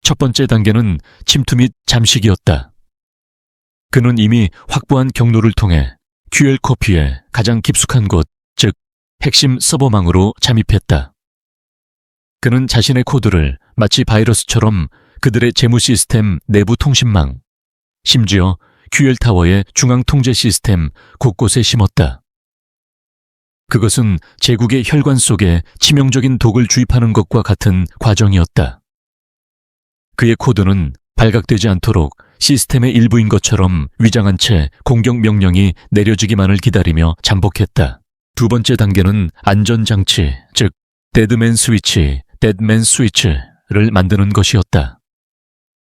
[SPEAKER 1] 첫 번째 단계는 침투 및 잠식이었다. 그는 이미 확보한 경로를 통해 QL 코어프의 가장 깊숙한 곳, 즉 핵심 서버망으로 잠입했다. 그는 자신의 코드를 마치 바이러스처럼 그들의 재무 시스템 내부 통신망, 심지어 QL타워의 중앙 통제 시스템 곳곳에 심었다. 그것은 제국의 혈관 속에 치명적인 독을 주입하는 것과 같은 과정이었다. 그의 코드는 발각되지 않도록 시스템의 일부인 것처럼 위장한 채 공격 명령이 내려지기만을 기다리며 잠복했다. 두 번째 단계는 안전장치, 즉 데드맨 스위치, 데드맨 스위치를 만드는 것이었다.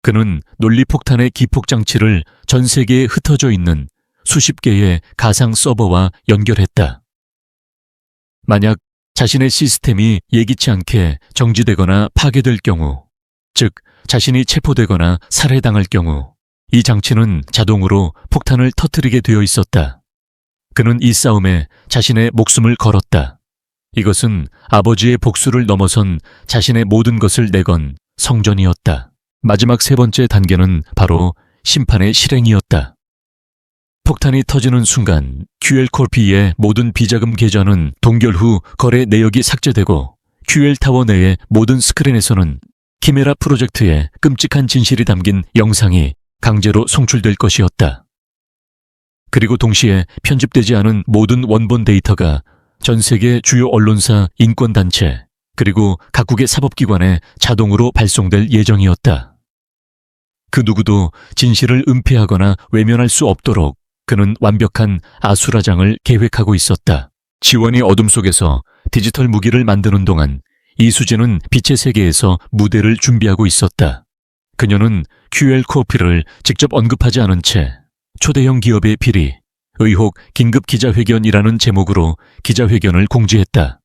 [SPEAKER 1] 그는 논리폭탄의 기폭장치를 전 세계에 흩어져 있는 수십 개의 가상 서버와 연결했다. 만약 자신의 시스템이 예기치 않게 정지되거나 파괴될 경우, 즉 자신이 체포되거나 살해당할 경우 이 장치는 자동으로 폭탄을 터뜨리게 되어 있었다. 그는 이 싸움에 자신의 목숨을 걸었다. 이것은 아버지의 복수를 넘어선 자신의 모든 것을 내건 성전이었다. 마지막 세 번째 단계는 바로 심판의 실행이었다. 폭탄이 터지는 순간 QL코어프의 모든 비자금 계좌는 동결 후 거래 내역이 삭제되고 QL타워 내의 모든 스크린에서는 키메라 프로젝트의 끔찍한 진실이 담긴 영상이 강제로 송출될 것이었다. 그리고 동시에 편집되지 않은 모든 원본 데이터가 전 세계 주요 언론사, 인권단체, 그리고 각국의 사법기관에 자동으로 발송될 예정이었다. 그 누구도 진실을 은폐하거나 외면할 수 없도록 그는 완벽한 아수라장을 계획하고 있었다. 지원이 어둠 속에서 디지털 무기를 만드는 동안 이수진은 빛의 세계에서 무대를 준비하고 있었다. 그녀는 QL코어프를 직접 언급하지 않은 채 초대형 기업의 비리, 의혹 긴급 기자회견이라는 제목으로 기자회견을 공지했다.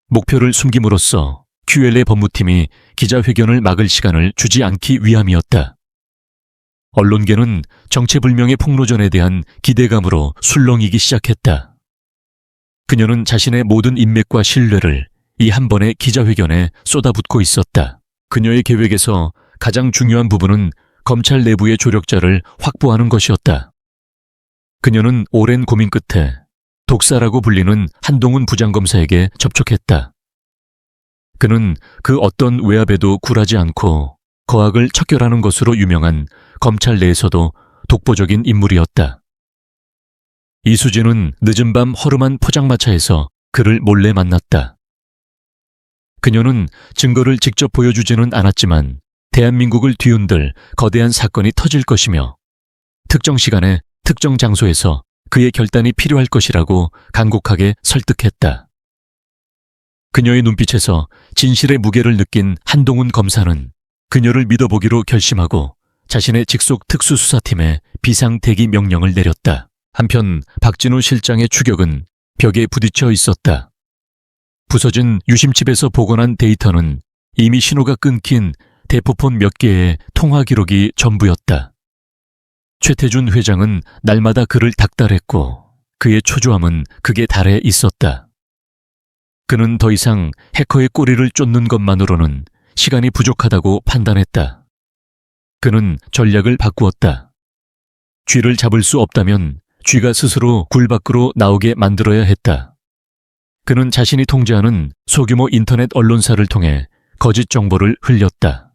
[SPEAKER 1] 목표를 숨김으로써 QL의 법무팀이 기자회견을 막을 시간을 주지 않기 위함이었다. 언론계는 정체불명의 폭로전에 대한 기대감으로 술렁이기 시작했다. 그녀는 자신의 모든 인맥과 신뢰를 이 한 번의 기자회견에 쏟아붓고 있었다. 그녀의 계획에서 가장 중요한 부분은 검찰 내부의 조력자를 확보하는 것이었다. 그녀는 오랜 고민 끝에 독사라고 불리는 한동훈 부장검사에게 접촉했다. 그는 그 어떤 외압에도 굴하지 않고 거악을 척결하는 것으로 유명한 검찰 내에서도 독보적인 인물이었다. 이수진은 늦은 밤 허름한 포장마차에서 그를 몰래 만났다. 그녀는 증거를 직접 보여주지는 않았지만 대한민국을 뒤흔들 거대한 사건이 터질 것이며 특정 시간에 특정 장소에서 그의 결단이 필요할 것이라고 간곡하게 설득했다. 그녀의 눈빛에서 진실의 무게를 느낀 한동훈 검사는 그녀를 믿어보기로 결심하고 자신의 직속 특수수사팀에 비상대기 명령을 내렸다. 한편 박진우 실장의 추격은 벽에 부딪혀 있었다. 부서진 유심칩에서 복원한 데이터는 이미 신호가 끊긴 대포폰 몇 개의 통화 기록이 전부였다. 최태준 회장은 날마다 그를 닥달했고 그의 초조함은 극에 달해 있었다. 그는 더 이상 해커의 꼬리를 쫓는 것만으로는 시간이 부족하다고 판단했다. 그는 전략을 바꾸었다. 쥐를 잡을 수 없다면 쥐가 스스로 굴 밖으로 나오게 만들어야 했다. 그는 자신이 통제하는 소규모 인터넷 언론사를 통해 거짓 정보를 흘렸다.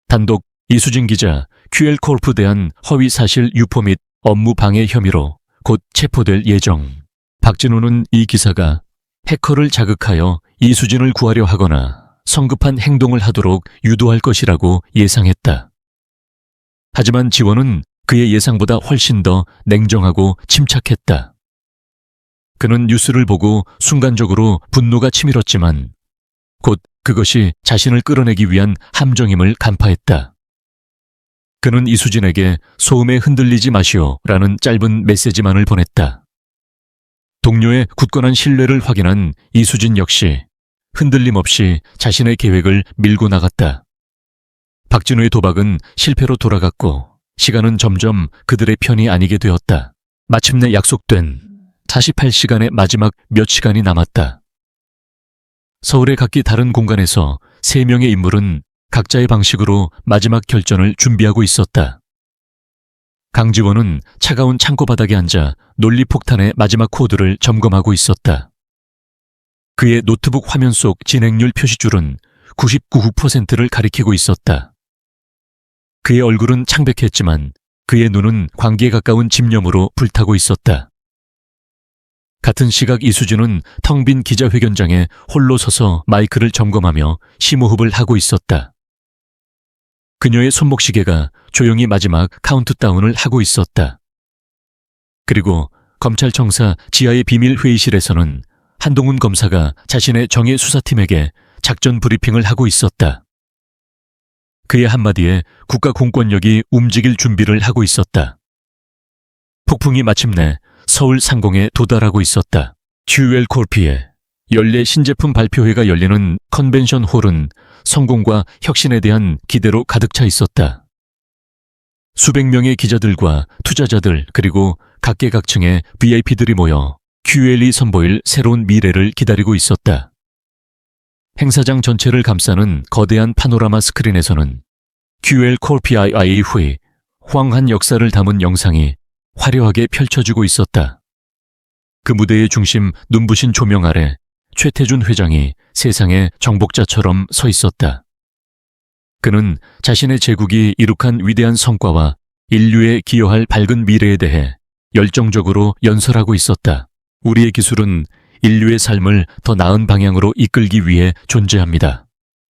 [SPEAKER 1] 단독 이수진 기자 QL코어프에 대한 허위 사실 유포 및 업무 방해 혐의로 곧 체포될 예정. 박진우는 이 기사가 해커를 자극하여 이수진을 구하려 하거나 성급한 행동을 하도록 유도할 것이라고 예상했다. 하지만 지원은 그의 예상보다 훨씬 더 냉정하고 침착했다. 그는 뉴스를 보고 순간적으로 분노가 치밀었지만 곧 그것이 자신을 끌어내기 위한 함정임을 간파했다. 그는 이수진에게 소음에 흔들리지 마시오라는 짧은 메시지만을 보냈다. 동료의 굳건한 신뢰를 확인한 이수진 역시 흔들림 없이 자신의 계획을 밀고 나갔다. 박진우의 도박은 실패로 돌아갔고 시간은 점점 그들의 편이 아니게 되었다. 마침내 약속된 48시간의 마지막 몇 시간이 남았다. 서울의 각기 다른 공간에서 3명의 인물은 각자의 방식으로 마지막 결전을 준비하고 있었다. 강지원은 차가운 창고 바닥에 앉아 논리폭탄의 마지막 코드를 점검하고 있었다. 그의 노트북 화면 속 진행률 표시줄은 99%를 가리키고 있었다. 그의 얼굴은 창백했지만 그의 눈은 광기에 가까운 집념으로 불타고 있었다. 같은 시각 이수진은 텅 빈 기자회견장에 홀로 서서 마이크를 점검하며 심호흡을 하고 있었다. 그녀의 손목시계가 조용히 마지막 카운트다운을 하고 있었다. 그리고 검찰청사 지하의 비밀 회의실에서는 한동훈 검사가 자신의 정예 수사팀에게 작전 브리핑을 하고 있었다. 그의 한마디에 국가 공권력이 움직일 준비를 하고 있었다. 폭풍이 마침내 서울 상공에 도달하고 있었다. 듀웰 콜피의 연례 신제품 발표회가 열리는 컨벤션 홀은 성공과 혁신에 대한 기대로 가득 차 있었다. 수백 명의 기자들과 투자자들 그리고 각계각층의 VIP들이 모여 QL이 선보일 새로운 미래를 기다리고 있었다. 행사장 전체를 감싸는 거대한 파노라마 스크린에서는 QL 콜피아이 후의 황한 역사를 담은 영상이 화려하게 펼쳐지고 있었다. 그 무대의 중심 눈부신 조명 아래 최태준 회장이 세상의 정복자처럼 서 있었다. 그는 자신의 제국이 이룩한 위대한 성과와 인류에 기여할 밝은 미래에 대해 열정적으로 연설하고 있었다. 우리의 기술은 인류의 삶을 더 나은 방향으로 이끌기 위해 존재합니다.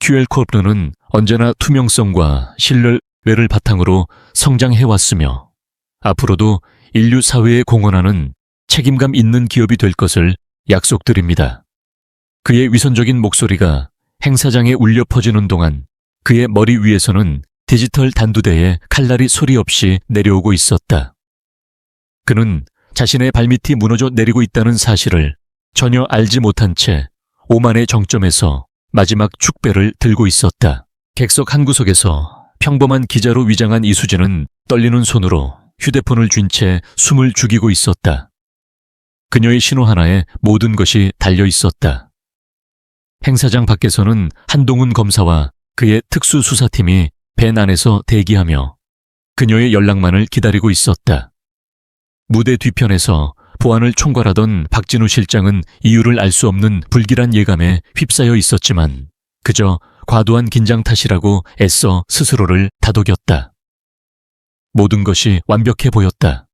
[SPEAKER 1] QL코르프는 언제나 투명성과 신뢰를 바탕으로 성장해왔으며 앞으로도 인류 사회에 공헌하는 책임감 있는 기업이 될 것을 약속드립니다. 그의 위선적인 목소리가 행사장에 울려 퍼지는 동안 그의 머리 위에서는 디지털 단두대에 칼날이 소리 없이 내려오고 있었다. 그는 자신의 발밑이 무너져 내리고 있다는 사실을 전혀 알지 못한 채 오만의 정점에서 마지막 축배를 들고 있었다. 객석 한 구석에서 평범한 기자로 위장한 이수진은 떨리는 손으로 휴대폰을 쥔 채 숨을 죽이고 있었다. 그녀의 신호 하나에 모든 것이 달려 있었다. 행사장 밖에서는 한동훈 검사와 그의 특수수사팀이 밴 안에서 대기하며 그녀의 연락만을 기다리고 있었다. 무대 뒤편에서 보안을 총괄하던 박진우 실장은 이유를 알 수 없는 불길한 예감에 휩싸여 있었지만 그저 과도한 긴장 탓이라고 애써 스스로를 다독였다. 모든 것이 완벽해 보였다.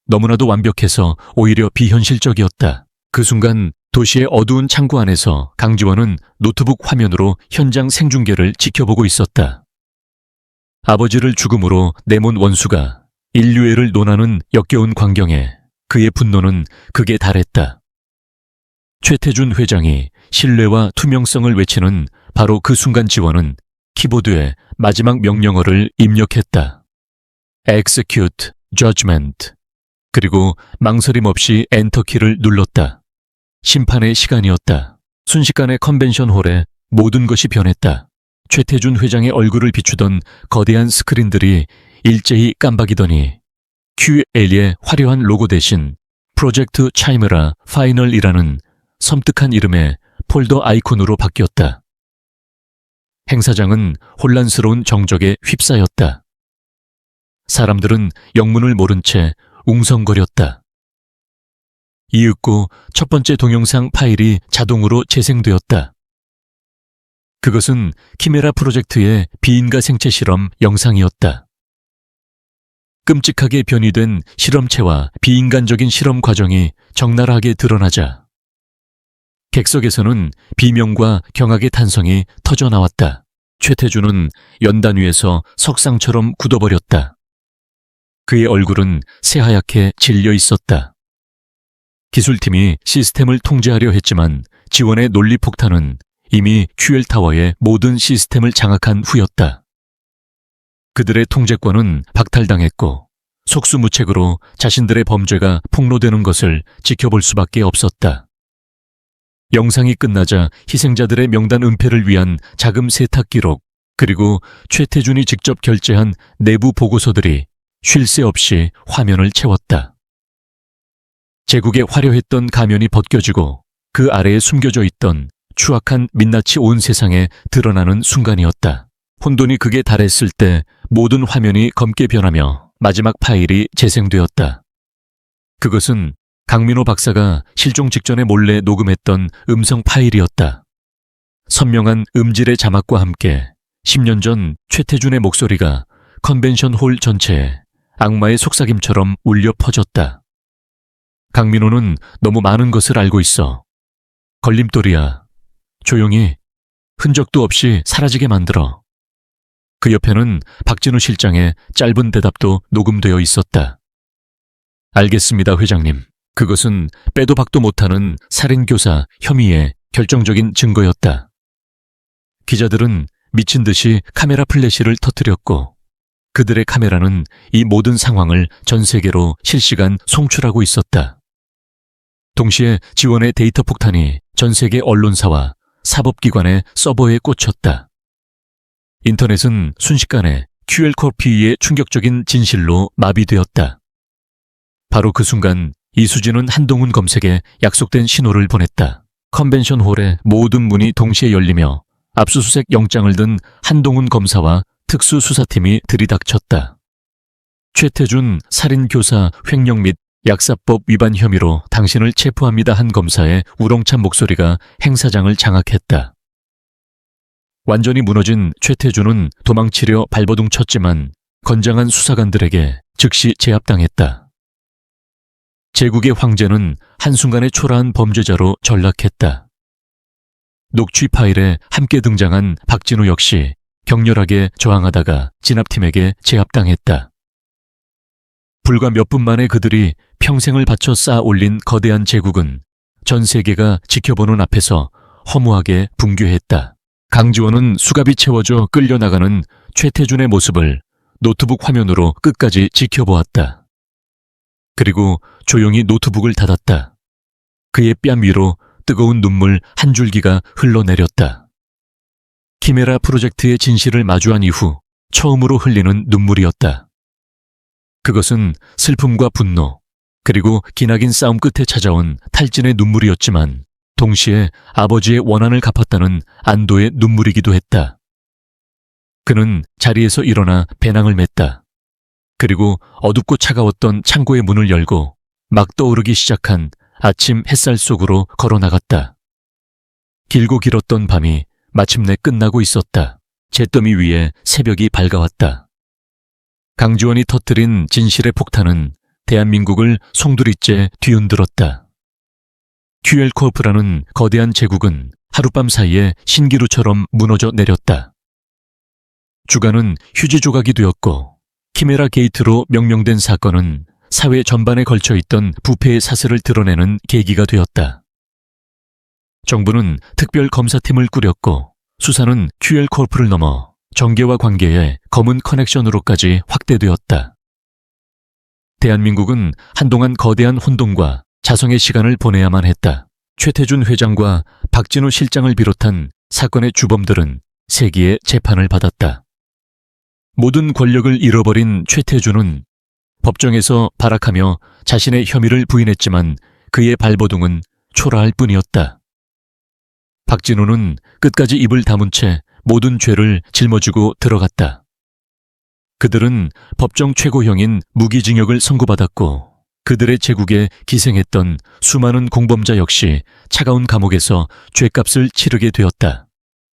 [SPEAKER 1] 너무나도 완벽해서 오히려 비현실적이었다. 그 순간 도시의 어두운 창고 안에서 강지원은 노트북 화면으로 현장 생중계를 지켜보고 있었다. 아버지를 죽음으로 내몬 원수가 인류애를 논하는 역겨운 광경에 그의 분노는 극에 달했다. 최태준 회장이 신뢰와 투명성을 외치는 바로 그 순간 지원은 키보드에 마지막 명령어를 입력했다. Execute Judgment. 그리고 망설임 없이 엔터키를 눌렀다. 심판의 시간이었다. 순식간에 컨벤션 홀에 모든 것이 변했다. 최태준 회장의 얼굴을 비추던 거대한 스크린들이 일제히 깜박이더니 QL의 화려한 로고 대신 프로젝트 차이머라 파이널이라는 섬뜩한 이름의 폴더 아이콘으로 바뀌었다. 행사장은 혼란스러운 정적에 휩싸였다. 사람들은 영문을 모른 채 웅성거렸다. 이윽고 첫 번째 동영상 파일이 자동으로 재생되었다. 그것은 키메라 프로젝트의 비인가 생체 실험 영상이었다. 끔찍하게 변이된 실험체와 비인간적인 실험 과정이 적나라하게 드러나자 객석에서는 비명과 경악의 탄성이 터져나왔다. 최태준은 연단 위에서 석상처럼 굳어버렸다. 그의 얼굴은 새하얗게 질려 있었다. 기술팀이 시스템을 통제하려 했지만 지원의 논리폭탄은 이미 QL타워의 모든 시스템을 장악한 후였다. 그들의 통제권은 박탈당했고 속수무책으로 자신들의 범죄가 폭로되는 것을 지켜볼 수밖에 없었다. 영상이 끝나자 희생자들의 명단 은폐를 위한 자금 세탁 기록, 그리고 최태준이 직접 결제한 내부 보고서들이 쉴 새 없이 화면을 채웠다. 제국의 화려했던 가면이 벗겨지고 그 아래에 숨겨져 있던 추악한 민낯이 온 세상에 드러나는 순간이었다. 혼돈이 극에 달했을 때 모든 화면이 검게 변하며 마지막 파일이 재생되었다. 그것은 강민호 박사가 실종 직전에 몰래 녹음했던 음성 파일이었다. 선명한 음질의 자막과 함께 10년 전 최태준의 목소리가 컨벤션 홀 전체에 악마의 속삭임처럼 울려 퍼졌다. 강민호는 너무 많은 것을 알고 있어. 걸림돌이야. 조용히, 흔적도 없이 사라지게 만들어. 그 옆에는 박진우 실장의 짧은 대답도 녹음되어 있었다. 알겠습니다, 회장님. 그것은 빼도 박도 못하는 살인교사 혐의의 결정적인 증거였다. 기자들은 미친 듯이 카메라 플래시를 터뜨렸고 그들의 카메라는 이 모든 상황을 전 세계로 실시간 송출하고 있었다. 동시에 지원의 데이터 폭탄이 전 세계 언론사와 사법기관의 서버에 꽂혔다. 인터넷은 순식간에 QL코피의 충격적인 진실로 마비되었다. 바로 그 순간 이수진은 한동훈 검색에 약속된 신호를 보냈다. 컨벤션 홀의 모든 문이 동시에 열리며 압수수색 영장을 든 한동훈 검사와 특수수사팀이 들이닥쳤다. 최태준 살인교사 횡령 및 약사법 위반 혐의로 당신을 체포합니다 한 검사의 우렁찬 목소리가 행사장을 장악했다. 완전히 무너진 최태준은 도망치려 발버둥 쳤지만 건장한 수사관들에게 즉시 제압당했다. 제국의 황제는 한순간에 초라한 범죄자로 전락했다. 녹취 파일에 함께 등장한 박진우 역시 격렬하게 저항하다가 진압팀에게 제압당했다. 불과 몇 분 만에 그들이 평생을 바쳐 쌓아 올린 거대한 제국은 전 세계가 지켜보는 앞에서 허무하게 붕괴했다. 강지원은 수갑이 채워져 끌려나가는 최태준의 모습을 노트북 화면으로 끝까지 지켜보았다. 그리고 조용히 노트북을 닫았다. 그의 뺨 위로 뜨거운 눈물 한 줄기가 흘러내렸다. 키메라 프로젝트의 진실을 마주한 이후 처음으로 흘리는 눈물이었다. 그것은 슬픔과 분노, 그리고 기나긴 싸움 끝에 찾아온 탈진의 눈물이었지만 동시에 아버지의 원한을 갚았다는 안도의 눈물이기도 했다. 그는 자리에서 일어나 배낭을 맸다. 그리고 어둡고 차가웠던 창고의 문을 열고 막 떠오르기 시작한 아침 햇살 속으로 걸어나갔다. 길고 길었던 밤이 마침내 끝나고 있었다. 잿더미 위에 새벽이 밝아왔다. 강지원이 터뜨린 진실의 폭탄은 대한민국을 송두리째 뒤흔들었다. QL코프라는 거대한 제국은 하룻밤 사이에 신기루처럼 무너져 내렸다. 주가는 휴지 조각이 되었고 키메라 게이트로 명명된 사건은 사회 전반에 걸쳐 있던 부패의 사슬을 드러내는 계기가 되었다. 정부는 특별 검사팀을 꾸렸고 수사는 QL코프를 넘어 정계와 관계의 검은 커넥션으로까지 확대되었다. 대한민국은 한동안 거대한 혼돈과 자성의 시간을 보내야만 했다. 최태준 회장과 박진우 실장을 비롯한 사건의 주범들은 세기의 재판을 받았다. 모든 권력을 잃어버린 최태준은 법정에서 발악하며 자신의 혐의를 부인했지만 그의 발버둥은 초라할 뿐이었다. 박진우는 끝까지 입을 다문 채 모든 죄를 짊어지고 들어갔다. 그들은 법정 최고형인 무기징역을 선고받았고 그들의 제국에 기생했던 수많은 공범자 역시 차가운 감옥에서 죗값을 치르게 되었다.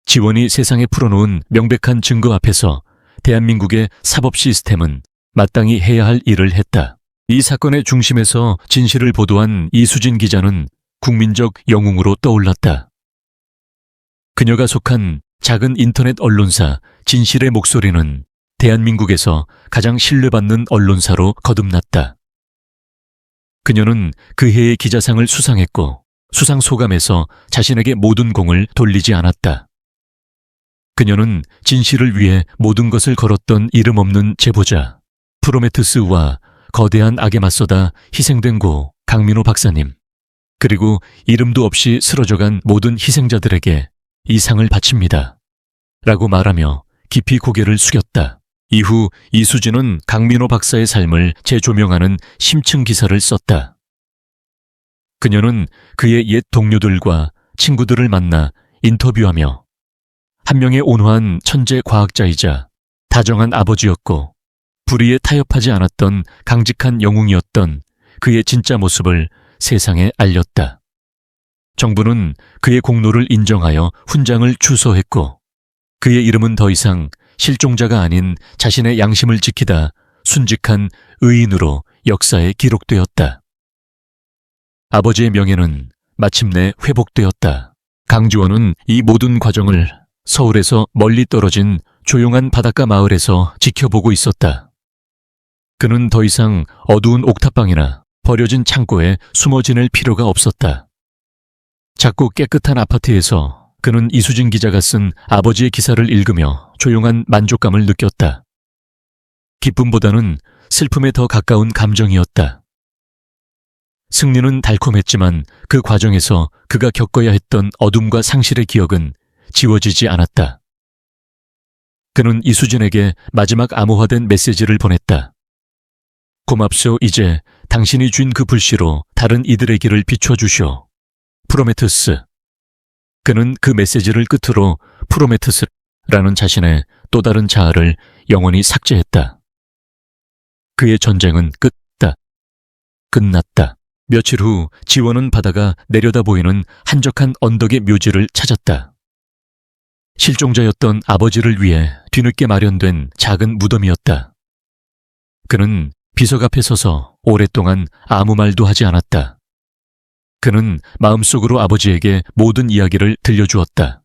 [SPEAKER 1] 지원이 세상에 풀어놓은 명백한 증거 앞에서 대한민국의 사법 시스템은 마땅히 해야 할 일을 했다. 이 사건의 중심에서 진실을 보도한 이수진 기자는 국민적 영웅으로 떠올랐다. 그녀가 속한 작은 인터넷 언론사 진실의 목소리는 대한민국에서 가장 신뢰받는 언론사로 거듭났다. 그녀는 그 해의 기자상을 수상했고 수상 소감에서 자신에게 모든 공을 돌리지 않았다. 그녀는 진실을 위해 모든 것을 걸었던 이름 없는 제보자 프로메테스와 거대한 악에 맞서다 희생된 고 강민호 박사님, 그리고 이름도 없이 쓰러져간 모든 희생자들에게 이 상을 바칩니다. 라고 말하며 깊이 고개를 숙였다. 이후 이수진은 강민호 박사의 삶을 재조명하는 심층 기사를 썼다. 그녀는 그의 옛 동료들과 친구들을 만나 인터뷰하며 한 명의 온화한 천재 과학자이자 다정한 아버지였고 불의에 타협하지 않았던 강직한 영웅이었던 그의 진짜 모습을 세상에 알렸다. 정부는 그의 공로를 인정하여 훈장을 추서했고 그의 이름은 더 이상 실종자가 아닌 자신의 양심을 지키다 순직한 의인으로 역사에 기록되었다. 아버지의 명예는 마침내 회복되었다. 강지원은 이 모든 과정을 서울에서 멀리 떨어진 조용한 바닷가 마을에서 지켜보고 있었다. 그는 더 이상 어두운 옥탑방이나 버려진 창고에 숨어 지낼 필요가 없었다. 작고 깨끗한 아파트에서 그는 이수진 기자가 쓴 아버지의 기사를 읽으며 조용한 만족감을 느꼈다. 기쁨보다는 슬픔에 더 가까운 감정이었다. 승리는 달콤했지만 그 과정에서 그가 겪어야 했던 어둠과 상실의 기억은 지워지지 않았다. 그는 이수진에게 마지막 암호화된 메시지를 보냈다. 고맙소. 이제 당신이 쥔 그 불씨로 다른 이들의 길을 비춰주시오. 프로메테우스. 그는 그 메시지를 끝으로 프로메테우스라는 자신의 또 다른 자아를 영원히 삭제했다. 그의 전쟁은 끝났다. 며칠 후 지원은 바다가 내려다 보이는 한적한 언덕의 묘지를 찾았다. 실종자였던 아버지를 위해 뒤늦게 마련된 작은 무덤이었다. 그는 비석 앞에 서서 오랫동안 아무 말도 하지 않았다. 그는 마음속으로 아버지에게 모든 이야기를 들려주었다.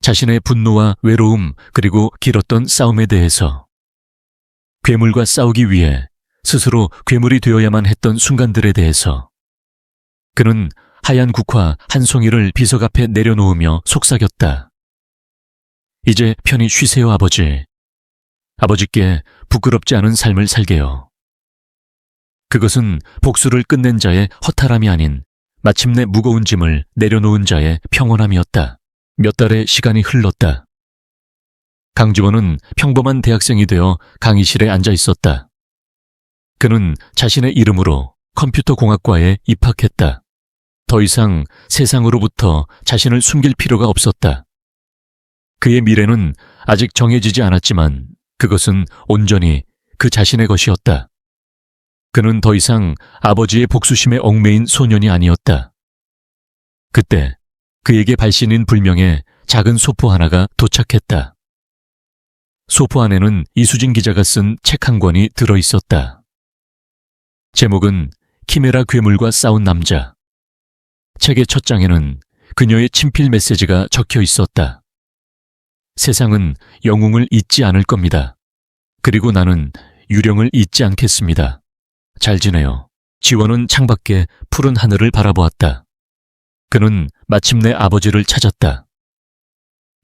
[SPEAKER 1] 자신의 분노와 외로움 그리고 길었던 싸움에 대해서, 괴물과 싸우기 위해 스스로 괴물이 되어야만 했던 순간들에 대해서. 그는 하얀 국화 한 송이를 비석 앞에 내려놓으며 속삭였다. 이제 편히 쉬세요, 아버지. 아버지께 부끄럽지 않은 삶을 살게요. 그것은 복수를 끝낸 자의 허탈함이 아닌 마침내 무거운 짐을 내려놓은 자의 평온함이었다. 몇 달의 시간이 흘렀다. 강지원은 평범한 대학생이 되어 강의실에 앉아 있었다. 그는 자신의 이름으로 컴퓨터공학과에 입학했다. 더 이상 세상으로부터 자신을 숨길 필요가 없었다. 그의 미래는 아직 정해지지 않았지만 그것은 온전히 그 자신의 것이었다. 그는 더 이상 아버지의 복수심에 얽매인 소년이 아니었다. 그때 그에게 발신인 불명의 작은 소포 하나가 도착했다. 소포 안에는 이수진 기자가 쓴 책 한 권이 들어있었다. 제목은 키메라 괴물과 싸운 남자. 책의 첫 장에는 그녀의 친필 메시지가 적혀 있었다. 세상은 영웅을 잊지 않을 겁니다. 그리고 나는 유령을 잊지 않겠습니다. 잘 지내요. 지원은 창밖에 푸른 하늘을 바라보았다. 그는 마침내 아버지를 찾았다.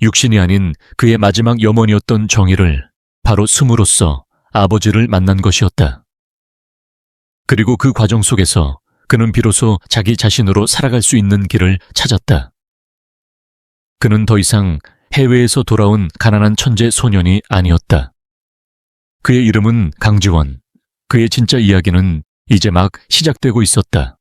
[SPEAKER 1] 육신이 아닌 그의 마지막 염원이었던 정의를 바로 숨으로써 아버지를 만난 것이었다. 그리고 그 과정 속에서 그는 비로소 자기 자신으로 살아갈 수 있는 길을 찾았다. 그는 더 이상 해외에서 돌아온 가난한 천재 소년이 아니었다. 그의 이름은 강지원. 그의 진짜 이야기는 이제 막 시작되고 있었다.